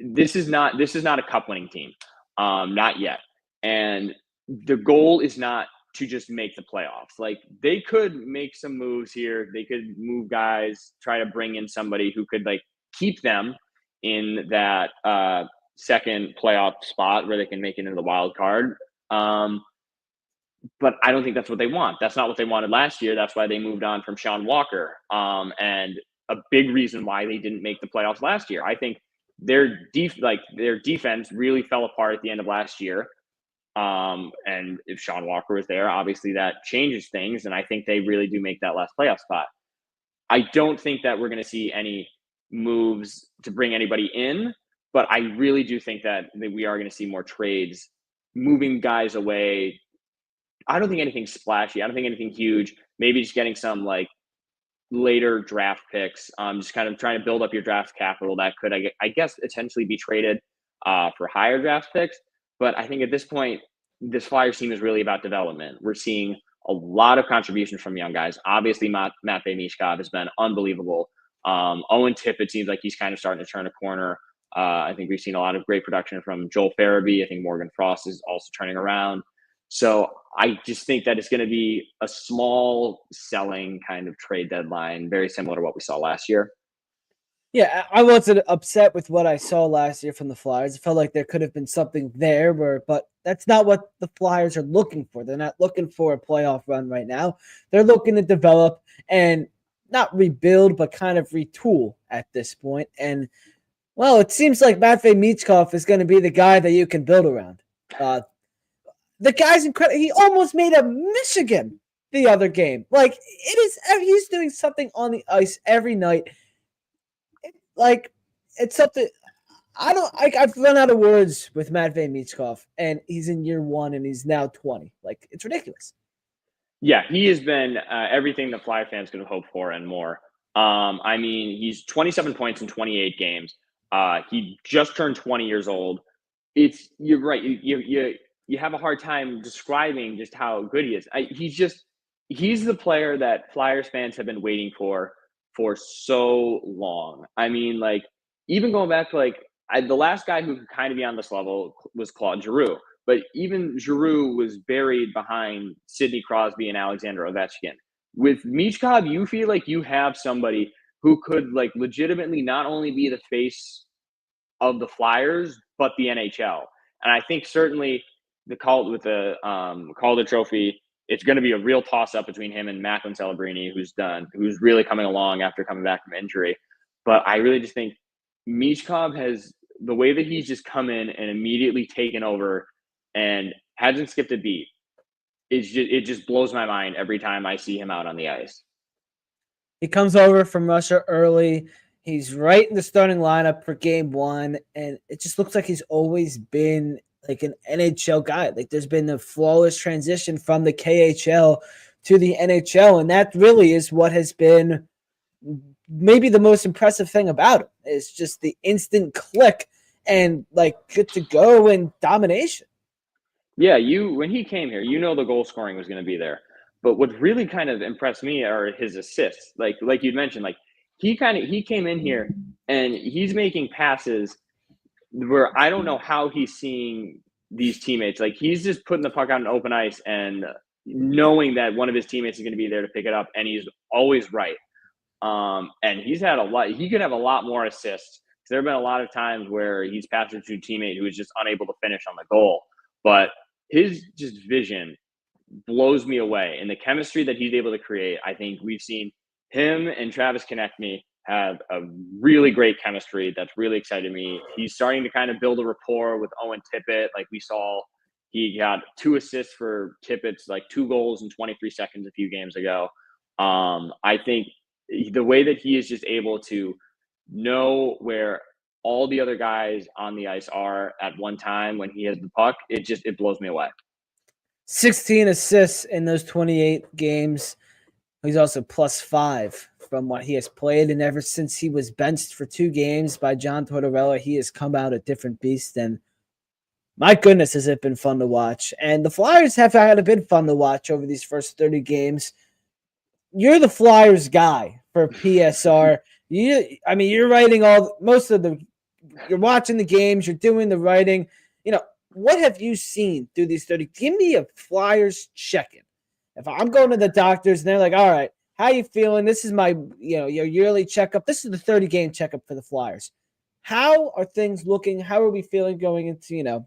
this is not a cup winning team. Not yet. And the goal is not to just make the playoffs. Like, they could make some moves here. They could move guys, try to bring in somebody who could, like, keep them in that second playoff spot where they can make it into the wild card. But I don't think that's what they want. That's not what they wanted last year. That's why they moved on from Sean Walker. And a big reason why they didn't make the playoffs last year. I think their defense really fell apart at the end of last year. And if Sean Walker was there, obviously that changes things. And I think they really do make that last playoff spot. I don't think that we're going to see any moves to bring anybody in, but I really do think that we are going to see more trades, moving guys away. I don't think anything splashy. I don't think anything huge. Maybe just getting some, like, later draft picks. Just kind of trying to build up your draft capital that could, I guess, potentially be traded for higher draft picks. But I think at this point, this Flyers team is really about development. We're seeing a lot of contributions from young guys. Obviously, Matvei Michkov has been unbelievable. Owen Tippett seems like he's kind of starting to turn a corner. I think we've seen a lot of great production from Joel Farabee. I think Morgan Frost is also turning around. So I just think that it's going to be a small selling kind of trade deadline, very similar to what we saw last year. Yeah, I wasn't upset with what I saw last year from the Flyers. I felt like there could have been something there, but that's not what the Flyers are looking for. They're not looking for a playoff run right now. They're looking to develop and not rebuild, but kind of retool at this point. And, well, it seems like Matvei Michkov is going to be the guy that you can build around. The guy's incredible. He almost made a Michigan the other game. Like, he's doing something on the ice every night. Like, it's something I've run out of words with Matvei Michkov, and he's in year 1 and he's now 20. Like, it's ridiculous. Yeah, he has been everything the Fly fans could have hoped for and more. I mean, he's 27 points in 28 games. He just turned 20 years old. You're right. You have a hard time describing just how good he is. He's the player that Flyers fans have been waiting for so long. I mean, like, even going back to, like, the last guy who could kind of be on this level was Claude Giroux. But even Giroux was buried behind Sidney Crosby and Alexander Ovechkin. With Michkov, you feel like you have somebody who could, like, legitimately not only be the face of the Flyers, but the NHL. And I think certainly the Calder Trophy, it's going to be a real toss-up between him and Macklin Celebrini, who's really coming along after coming back from injury. But I really just think Michkov has the way that he's just come in and immediately taken over and hasn't skipped a beat. It just blows my mind every time I see him out on the ice. He comes over from Russia early. He's right in the starting lineup for game 1, and it just looks like he's always been like an NHL guy. Like, there's been a flawless transition from the KHL to the NHL, and that really is what has been maybe the most impressive thing about him, is just the instant click and, like, good to go and domination. Yeah, when he came here, the goal scoring was going to be there. But what really kind of impressed me are his assists. Like you'd mentioned, like, he came in here and he's making passes where I don't know how he's seeing these teammates. Like, he's just putting the puck out on open ice and knowing that one of his teammates is going to be there to pick it up, and he's always right. And he's had a lot. He could have a lot more assists. There have been a lot of times where he's passed it to a teammate who is just unable to finish on the goal. But his just vision blows me away. And the chemistry that he's able to create, I think we've seen him and Travis Konecny have a really great chemistry that's really excited me. He's starting to kind of build a rapport with Owen Tippett, like we saw He got 2 assists for Tippett's, like 2 goals in 23 seconds a few games ago. I think the way that he is just able to know where all the other guys on the ice are at one time when he has the puck, it blows me away. 16 assists in those 28 games. He's also +5 from what he has played, and ever since he was benched for 2 games by John Tortorella, he has come out a different beast, and my goodness, has it been fun to watch. And the Flyers have had a bit fun to watch over these first 30 games. You're the Flyers guy for PSR. You're writing you're watching the games, you're doing the writing. What have you seen through these 30? Give me a Flyers check-in. If I'm going to the doctors and they're like, all right, how you feeling? This is my, your yearly checkup. This is the 30-game checkup for the Flyers. How are things looking? How are we feeling going into,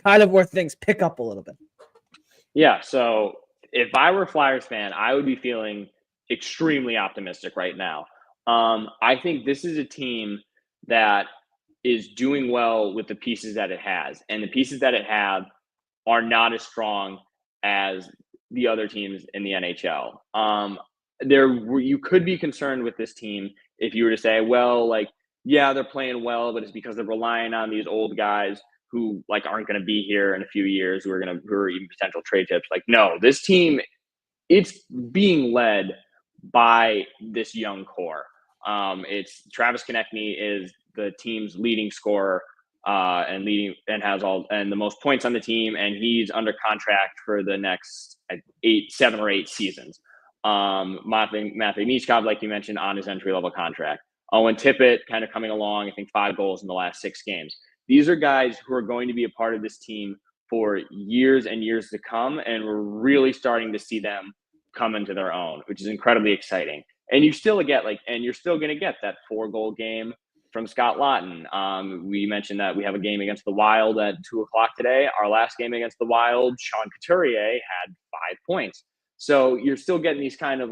kind of where things pick up a little bit? Yeah, so if I were a Flyers fan, I would be feeling extremely optimistic right now. I think this is a team that is doing well with the pieces that it has, and the pieces that it have are not as strong as the other teams in the NHL. You could be concerned with this team if you were to say, well, like, yeah, they're playing well, but it's because they're relying on these old guys who aren't going to be here in a few years, who are even potential trade tips. Like, no, this team, it's being led by this young core. It's Travis Konechny is the team's leading scorer and the most points on the team, and he's under contract for the next 7 or 8 seasons. Matvei Michkov, like you mentioned, on his entry-level contract. Owen Tippett kind of coming along, I think 5 goals in the last 6 games. These are guys who are going to be a part of this team for years and years to come, and we're really starting to see them come into their own, which is incredibly exciting. And you're still going to get that 4-goal game from Scott Laughton. We mentioned that we have a game against the Wild at 2:00 today. Our last game against the Wild, Sean Couturier had 5 points. So you're still getting these kind of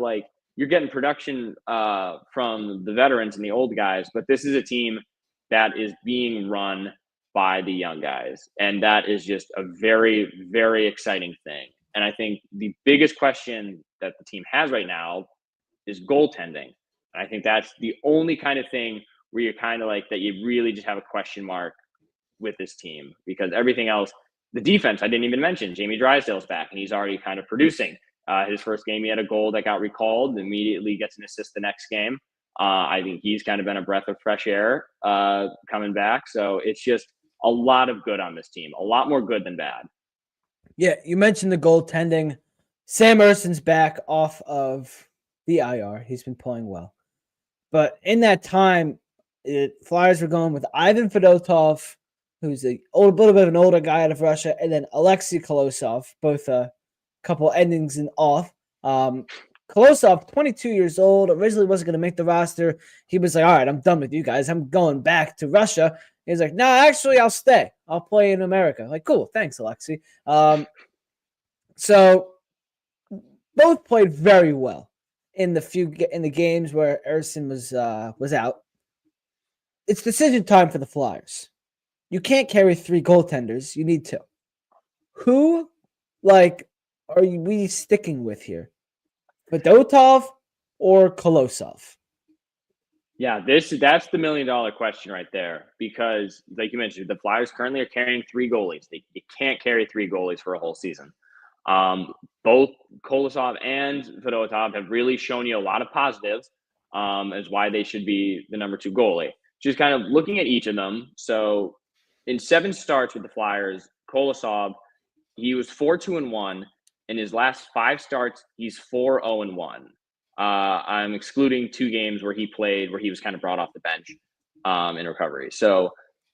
you're getting production from the veterans and the old guys, but this is a team that is being run by the young guys. And that is just a very, very exciting thing. And I think the biggest question that the team has right now is goaltending. And I think that's the only kind of thing where you're kind of that you really just have a question mark with this team, because everything else, the defense, I didn't even mention. Jamie Drysdale's back and he's already kind of producing. His first game, he had a goal that got recalled, immediately gets an assist the next game. I think he's kind of been a breath of fresh air coming back. So it's just a lot of good on this team, a lot more good than bad. Yeah, you mentioned the goaltending. Sam Erson's back off of the IR. He's been playing well. But in that time, Flyers were going with Ivan Fedotov, who's a little bit of an older guy out of Russia, and then Aleksi Kolosov, both a couple endings in off. Kolosov, 22 years old, originally wasn't going to make the roster. He was like, all right, I'm done with you guys. I'm going back to Russia. He's like, no, actually, I'll stay. I'll play in America. Like, cool. Thanks, Aleksi. So both played very well in the games where Erson was out. It's decision time for the Flyers. You can't carry 3 goaltenders. You need 2. Who, are we sticking with here? Fedotov or Kolosov? Yeah, that's the $1 million question right there, because like you mentioned, the Flyers currently are carrying 3 goalies. You can't carry 3 goalies for a whole season. Both Kolosov and Fedotov have really shown you a lot of positives as why they should be the number 2 goalie. Just kind of looking at each of them. So in 7 starts with the Flyers, Kolosov, he was 4-2-1. In his last 5 starts, he's 4-0-1. I'm excluding 2 games where he played, where he was kind of brought off the bench in recovery. So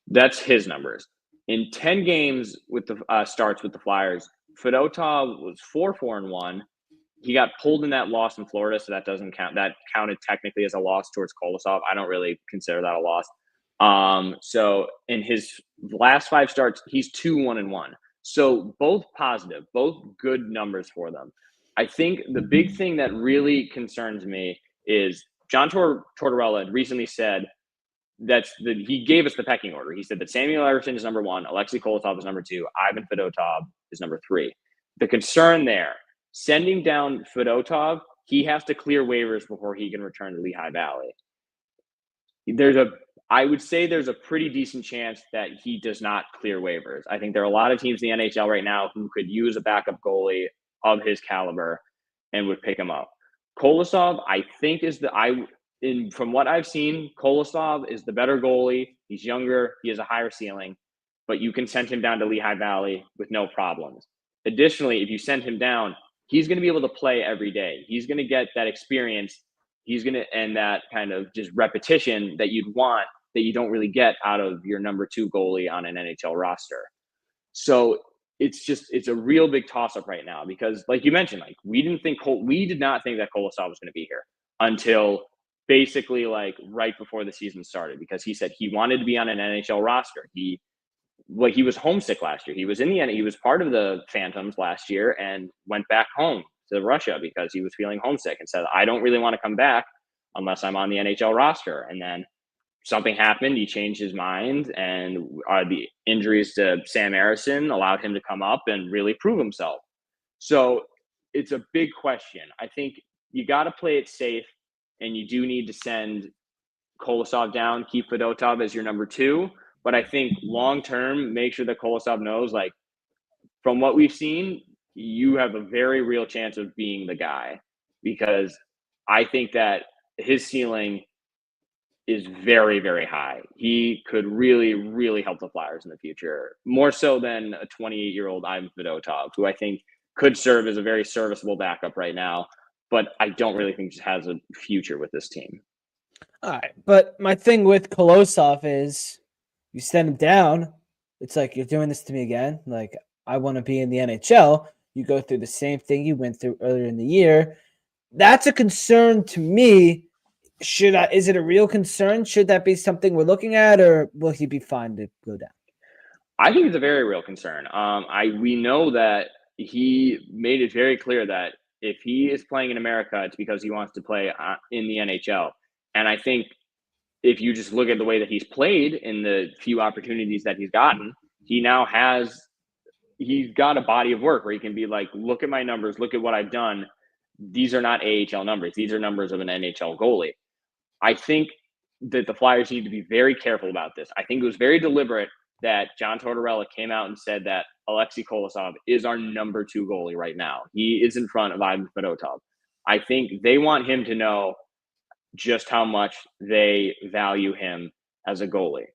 that's his numbers. In 10 games with the starts with the Flyers, Fedotov was 4-4-1. He got pulled in that loss in Florida, so that doesn't count. That counted technically as a loss towards Kolosov. I don't really consider that a loss. So in his last 5 starts, he's 2-1-1. So both positive, both good numbers for them. I think the big thing that really concerns me is John Tortorella had recently said he gave us the pecking order. He said that Samuel Everson is number 1, Aleksi Kolosov is number 2, Ivan Fedotov is number 3. The concern there, sending down Fedotov, he has to clear waivers before he can return to Lehigh Valley. I would say there's a pretty decent chance that he does not clear waivers. I think there are a lot of teams in the NHL right now who could use a backup goalie of his caliber and would pick him up. Kolosov, I think from what I've seen, Kolosov is the better goalie. He's younger. He has a higher ceiling, but you can send him down to Lehigh Valley with no problems. Additionally, if you send him down, he's going to be able to play every day. He's going to get that experience. And that kind of just repetition that you'd want that you don't really get out of your number 2 goalie on an NHL roster. So it's a real big toss up right now because, like you mentioned, like we did not think that Kolosov was going to be here until basically like right before the season started, because he said he wanted to be on an NHL roster. He was homesick last year. He was part of the Phantoms last year and went back home to Russia because he was feeling homesick and said, I don't really want to come back unless I'm on the NHL roster. And then something happened. He changed his mind, and the injuries to Sam Harrison allowed him to come up and really prove himself. So it's a big question. I think you got to play it safe, and you do need to send Kolosov down, keep Fedotov as your number 2. But I think long-term, make sure that Kolosov knows, like, from what we've seen, you have a very real chance of being the guy, because I think that his ceiling is very, very high. He could really, really help the Flyers in the future, more so than a 28-year-old Ivan Fedotov, who I think could serve as a very serviceable backup right now, but I don't really think he has a future with this team. All right, but my thing with Kolosov is you send him down, it's like, you're doing this to me again. Like, I want to be in the NHL. You go through the same thing you went through earlier in the year. That's a concern to me. Is it a real concern? Should that be something we're looking at, or will he be fine to go down? I think it's a very real concern. We know that he made it very clear that if he is playing in America, it's because he wants to play in the NHL. And I think if you just look at the way that he's played in the few opportunities that he's gotten, he's got a body of work where he can be like, look at my numbers, look at what I've done. These are not AHL numbers. These are numbers of an NHL goalie. I think that the Flyers need to be very careful about this. I think it was very deliberate that John Tortorella came out and said that Aleksi Kolosov is our number 2 goalie right now. He is in front of Ivan Fedotov. I think they want him to know just how much they value him as a goalie.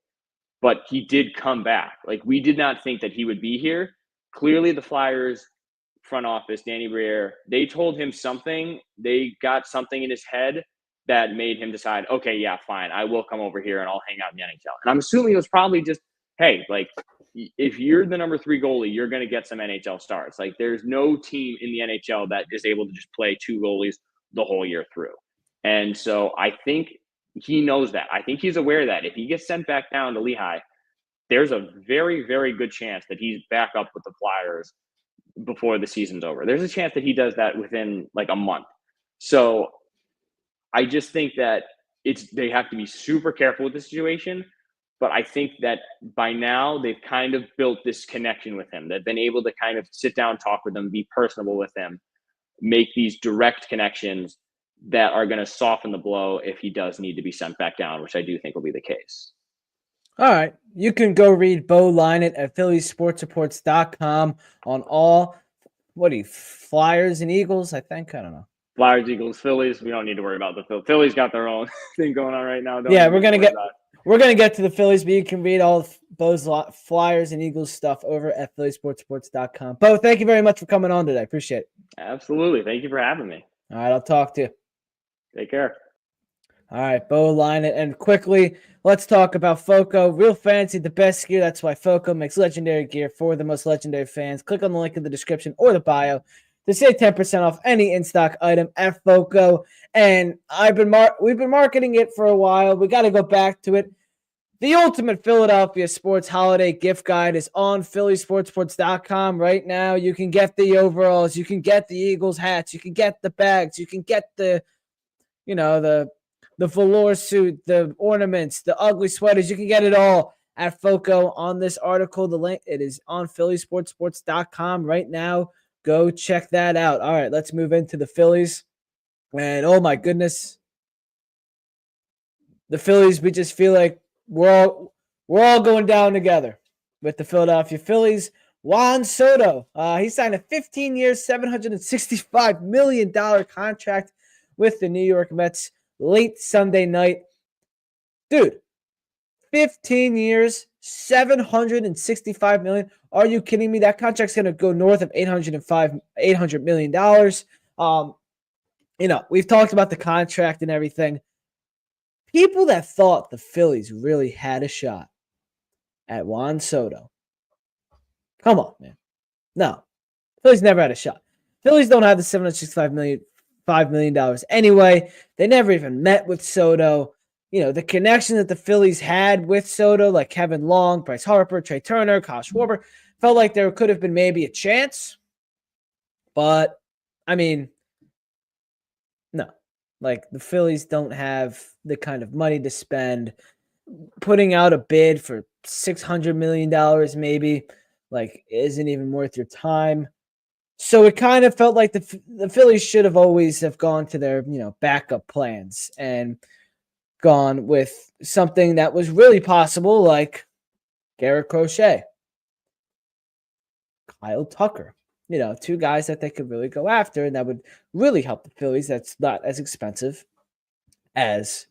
But he did come back. Like, we did not think that he would be here. Clearly, the Flyers front office, Danny Briere, they told him something. They got something in his head that made him decide, okay, yeah, fine, I will come over here and I'll hang out in the NHL. And I'm assuming it was probably just, hey, like, if you're the number 3 goalie, you're going to get some NHL starts. Like, there's no team in the NHL that is able to just play 2 goalies the whole year through. And so I think he knows that. I think he's aware that if he gets sent back down to Lehigh, there's a very, very good chance that he's back up with the Flyers before the season's over. There's a chance that he does that within like a month. So I just think that they have to be super careful with the situation. But I think that by now they've kind of built this connection with him. They've been able to kind of sit down, talk with him, be personable with him, make these direct connections that are going to soften the blow if he does need to be sent back down, which I do think will be the case. All right. You can go read Bo Lynett at phillysportsreports.com on all, Flyers and Eagles, I think? I don't know. Flyers, Eagles, Phillies. We don't need to worry about the Phillies. Phillies got their own thing going on right now. We're gonna get to the Phillies, but you can read all of Bo's Flyers and Eagles stuff over at phillysportsreports.com. Bo, thank you very much for coming on today. Appreciate it. Absolutely. Thank you for having me. All right, I'll talk to you. Take care. All right, Bo Lynett. And quickly, let's talk about FOCO. Real fancy, the best gear. That's why FOCO makes legendary gear for the most legendary fans. Click on the link in the description or the bio to save 10% off any in-stock item at FOCO. And we've been marketing it for a while. We got to go back to it. The ultimate Philadelphia sports holiday gift guide is on phillysportsports.com right now. You can get the overalls. You can get the Eagles hats. You can get the bags. You can get the the velour suit, the ornaments, the ugly sweaters. You can get it all at FOCO on this article. The link, it is on phillysports.com right now. Go check that out. All right, let's move into the Phillies. And oh my goodness, the Phillies, we just feel like we're all going down together with the Philadelphia Phillies. Juan Soto, he signed a 15-year, $765 million contract with the New York Mets late Sunday night. Dude, 15 years, $765 million. Are you kidding me? That contract's going to go north of $800 million. We've talked about the contract and everything. People that thought the Phillies really had a shot at Juan Soto. Come on, man. No. Phillies never had a shot. Phillies don't have the $765 million anyway. They never even met with Soto. The connection that the Phillies had with Soto, like Kevin Long, Bryce Harper, Trey Turner, Kyle Schwarber, felt like there could have been maybe a chance. But, no. Like, the Phillies don't have the kind of money to spend. Putting out a bid for $600 million maybe, isn't even worth your time. So it kind of felt like the Phillies should have always have gone to their, backup plans and gone with something that was really possible, like Garrett Crochet, Kyle Tucker. Two guys that they could really go after and that would really help the Phillies. That's not as expensive as,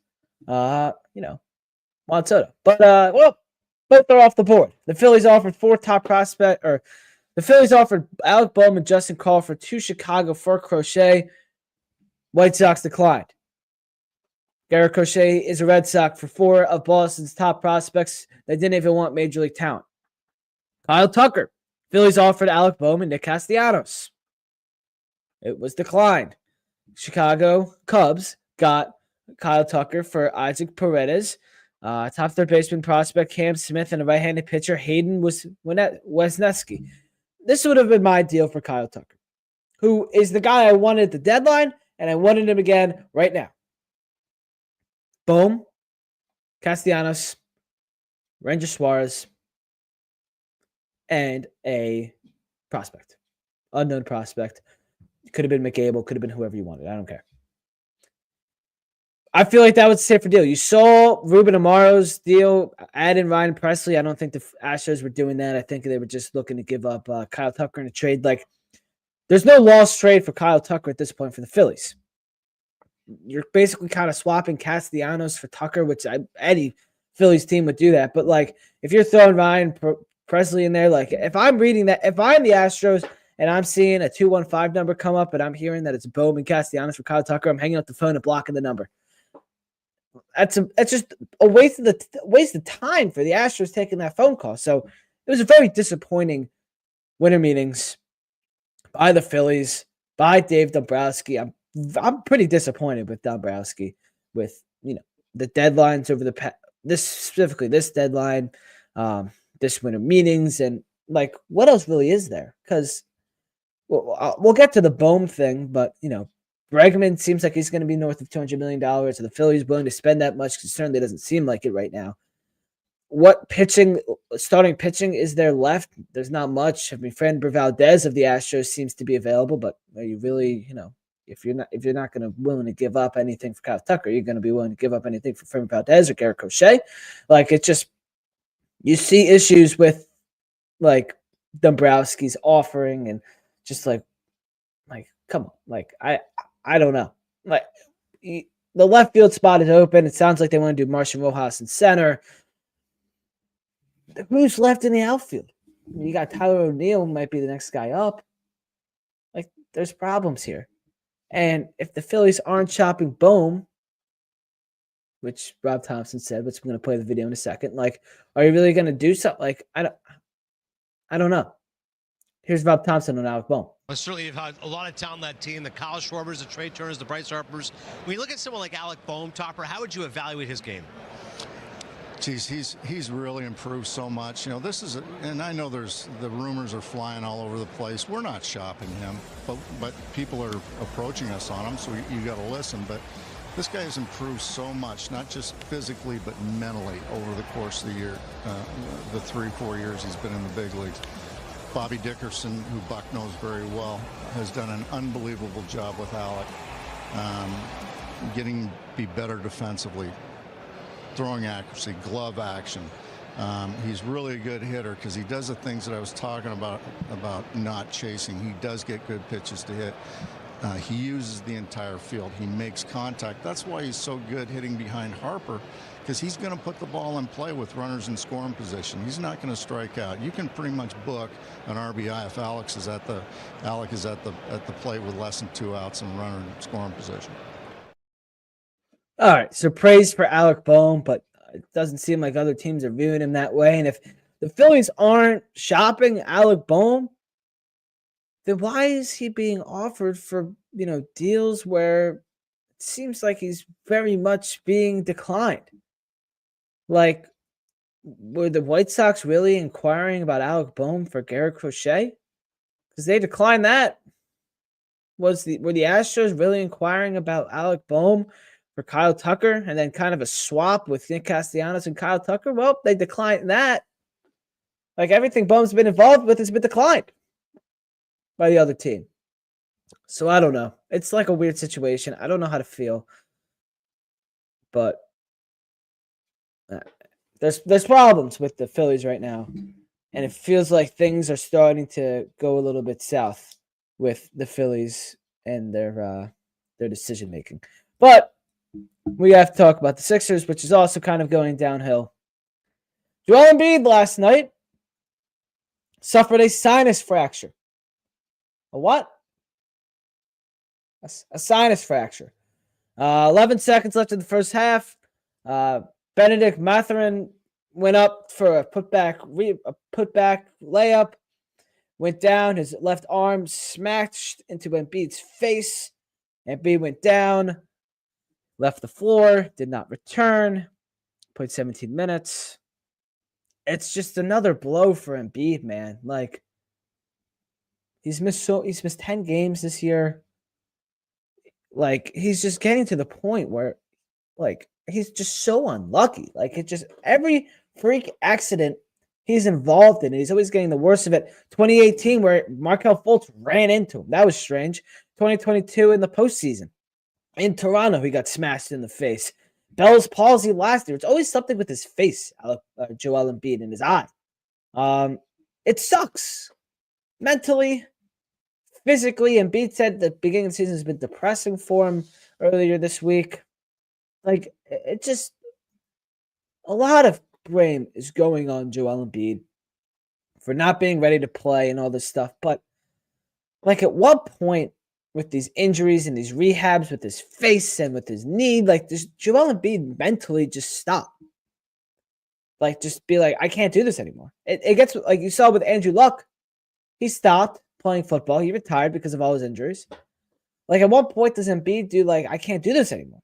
Juan Soto. But, both are off the board. The Phillies offered the Phillies offered Alec Bohm and Justin Crawford to Chicago for Crochet. White Sox declined. Garrett Crochet is a Red Sox for 4 of Boston's top prospects that didn't even want Major League talent. Kyle Tucker. Phillies offered Alec Bohm and Nick Castellanos. It was declined. Chicago Cubs got Kyle Tucker for Isaac Paredes, top third baseman prospect Cam Smith, and a right-handed pitcher Hayden Wesneski. This would have been my deal for Kyle Tucker, who is the guy I wanted at the deadline, and I wanted him again right now. Bohm, Castellanos, Ranger Suarez, and a prospect. Unknown prospect. Could have been McAble, could have been whoever you wanted. I don't care. I feel like that was a safer deal. You saw Ruben Amaro's deal, add in Ryan Presley. I don't think the Astros were doing that. I think they were just looking to give up Kyle Tucker in a trade. There's no lost trade for Kyle Tucker at this point for the Phillies. You're basically kind of swapping Castellanos for Tucker, which any Phillies team would do that. But, if you're throwing Ryan Presley in there, if I'm reading that, if I'm the Astros and I'm seeing a 215 number come up and I'm hearing that it's Bohm and Castellanos for Kyle Tucker, I'm hanging up the phone and blocking the number. That's just a waste of time for the Astros taking that phone call. So it was a very disappointing winter meetings by the Phillies, by Dave Dombrowski. I'm pretty disappointed with Dombrowski with the deadlines over this deadline, this winter meetings, and what else really is there? Because we'll get to the Bohm thing, but Bregman seems like he's going to be north of $200 million. Are the Phillies willing to spend that much? Because certainly doesn't seem like it right now. What starting pitching is there left? There's not much. Framber Valdez of the Astros seems to be available, but are you really, if you're not going to willing to give up anything for Kyle Tucker, you're going to be willing to give up anything for Framber Valdez or Garrett Crochet? It's just, you see issues with Dombrowski's offering and just come on, I don't know. The left field spot is open. It sounds like they want to do Martian Rojas in center. Who's left in the outfield? You got Tyler O'Neill, who might be the next guy up. There's problems here. And if the Phillies aren't chopping Bohm, which Rob Thompson said, which I'm going to play the video in a second, are you really going to do something? I don't know. Here's Rob Thompson on Alec Bohm. Well, certainly you've had a lot of talent on that team, the Kyle Schwarbers, the Trey Turners, the Bryce Harpers. When you look at someone like Alec Bohm, Topper, how would you evaluate his game? Geez, he's really improved so much. And I know the rumors are flying all over the place. We're not shopping him, but people are approaching us on him, so you got to listen. But This guy has improved so much, not just physically, but mentally over the course of the year, the 3-4 years he's been in the big leagues. Bobby Dickerson, who Buck knows very well, has done an unbelievable job with Alec, getting be better defensively, throwing accuracy, glove action. He's really a good hitter because he does the things that I was talking about not chasing. He does get good pitches to hit. He uses the entire field. He makes contact. That's why he's so good hitting behind Harper, because he's going to put the ball in play with runners in scoring position. He's not going to strike out. You can pretty much book an RBI if Alec is at the plate with less than 2 outs and runner in scoring position. All right, so praise for Alec Bohm, but it doesn't seem like other teams are viewing him that way. And if the Phillies aren't shopping Alec Bohm, then why is he being offered for, deals where it seems like he's very much being declined? Like, were the White Sox really inquiring about Alec Bohm for Garrett Crochet? Because they declined that. Were the Astros really inquiring about Alec Bohm for Kyle Tucker and then kind of a swap with Nick Castellanos and Kyle Tucker? Well, they declined that. Like, everything Bohm's been involved with has been declined by the other team. So I don't know. It's like a weird situation. I don't know how to feel. But there's problems with the Phillies right now. And it feels like things are starting to go a little bit south with the Phillies and their decision making. But we have to talk about the Sixers, which is also kind of going downhill. Joel Embiid last night suffered a sinus fracture. A what? A sinus fracture. 11 seconds left in the first half. Benedict Mathurin went up for a putback layup. Went down. His left arm smashed into Embiid's face. Embiid went down. Left the floor. Did not return. Played 17 minutes. It's just another blow for Embiid, man. Like, he's missed 10 games this year. Like, he's just getting to the point where, like, he's just so unlucky. Like, it just every freak accident he's involved in, he's always getting the worst of it. 2018, where Markelle Fultz ran into him. That was strange. 2022 in the postseason. In Toronto, he got smashed in the face. Bell's palsy last year. It's always something with his face, Joel Embiid, in his eye. It sucks. Mentally, physically. Embiid said the beginning of the season has been depressing for him earlier this week. Like, it just, a lot of blame is going on Joel Embiid for not being ready to play and all this stuff. But, like, at what point with these injuries and these rehabs with his face and with his knee, like, does Joel Embiid mentally just stop? Like, just be like, I can't do this anymore. It gets, like you saw with Andrew Luck, he stopped playing football. He retired because of all his injuries. Like, at what point does Embiid do, like, I can't do this anymore?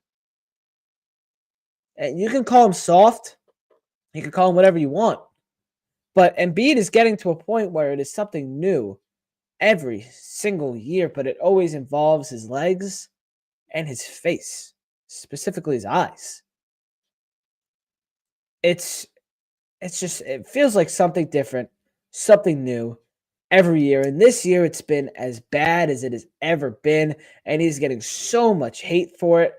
And you can call him soft. You can call him whatever you want. But Embiid is getting to a point where it is something new every single year, but it always involves his legs and his face, specifically his eyes. It feels like something different, something new every year. And this year it's been as bad as it has ever been, and he's getting so much hate for it.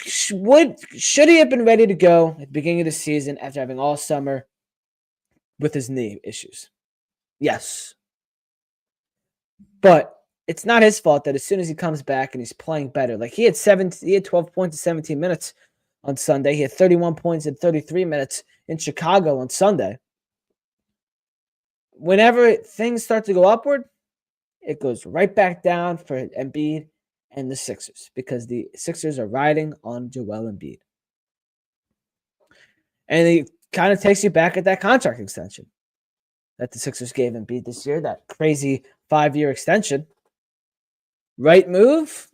Should he have been ready to go at the beginning of the season after having all summer with his knee issues? Yes. But it's not his fault that as soon as he comes back and he's playing better, like he had 12 points in 17 minutes on Sunday. He had 31 points in 33 minutes in Chicago on Sunday. Whenever things start to go upward, it goes right back down for Embiid and the Sixers, because the Sixers are riding on Joel Embiid. And it kind of takes you back at that contract extension that the Sixers gave Embiid this year, that crazy 5-year extension. Right move?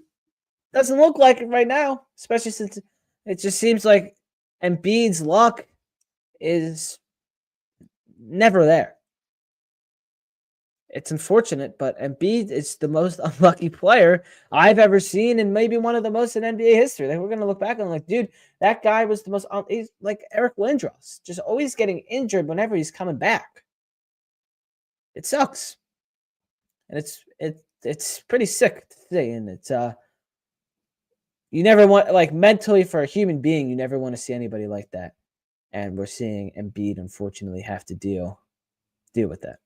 Doesn't look like it right now, especially since it just seems like Embiid's luck is never there. it's unfortunate, but Embiid is the most unlucky player I've ever seen, and maybe one of the most in NBA history. Like, we're gonna look back and like, dude, that guy was the most. He's like Eric Lindros, just always getting injured whenever he's coming back. It sucks, and it's pretty sick to see, and it's you never want, like, mentally for a human being, you never want to see anybody like that, and we're seeing Embiid unfortunately have to deal with that.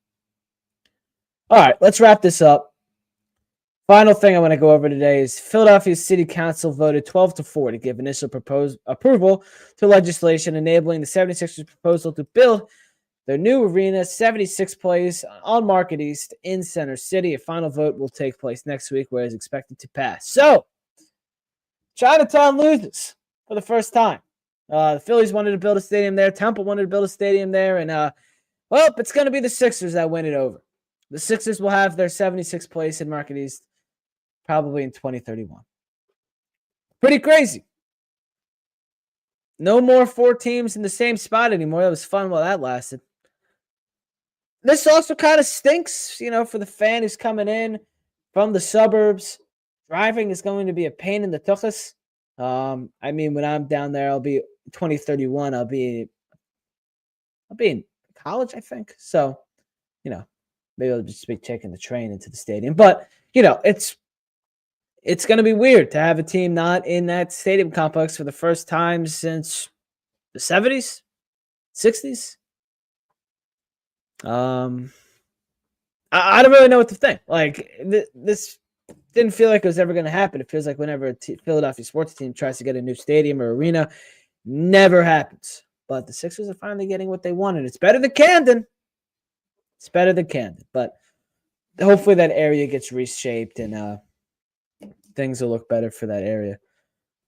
All right, let's wrap this up. Final thing I want to go over today is Philadelphia City Council voted 12-4 to give initial approval to legislation enabling the 76ers proposal to build their new arena, 76 plays on Market East in Center City. A final vote will take place next week, where it's expected to pass. So, Chinatown loses for the first time. The Phillies wanted to build a stadium there. Temple wanted to build a stadium there. And, well, it's going to be the Sixers that win it over. The Sixers will have their 76th place in Market East probably in 2031. Pretty crazy. No more 4 teams in the same spot anymore. That was fun while that lasted. This also kind of stinks, for the fan who's coming in from the suburbs. Driving is going to be a pain in the tuchus. I mean, when I'm down there, I'll be 2031. I'll be in college, I think. So, maybe I'll just be taking the train into the stadium. But, it's going to be weird to have a team not in that stadium complex for the first time since the 70s, 60s. I don't really know what to think. Like, this didn't feel like it was ever going to happen. It feels like whenever a Philadelphia sports team tries to get a new stadium or arena, never happens. But the Sixers are finally getting what they wanted. It's better than Camden. But hopefully that area gets reshaped and things will look better for that area.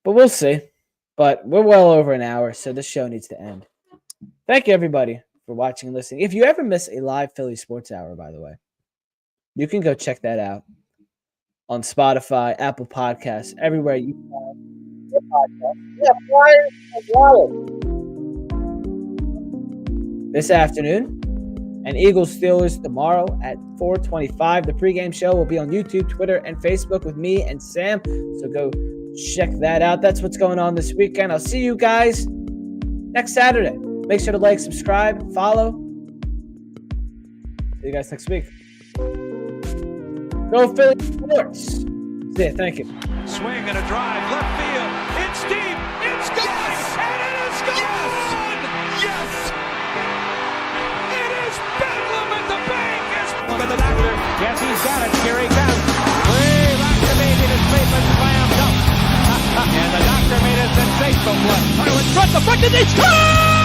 But we'll see. But we're well over an hour, so this show needs to end. Thank you, everybody, for watching and listening. If you ever miss a live Philly Sports Hour, by the way, you can go check that out on Spotify, Apple Podcasts, everywhere you find your podcast. Yeah, Flyers and Wallets. This afternoon, and Eagles Steelers tomorrow at 4:25. The pregame show will be on YouTube, Twitter, and Facebook with me and Sam. So go check that out. That's what's going on this weekend. I'll see you guys next Saturday. Make sure to like, subscribe, follow. See you guys next week. Go Philly Sports. See ya. Thank you. Swing and a drive, left field. It's deep. It's gone. Yes! And it is gone. Yes! It is bedlam at the bank. Look at the doctor. Yes, he's got it. Here he comes. Way rock the baby to treatment slam dunk. And the doctor made a sensational play. Pirates front the foot. Did they score?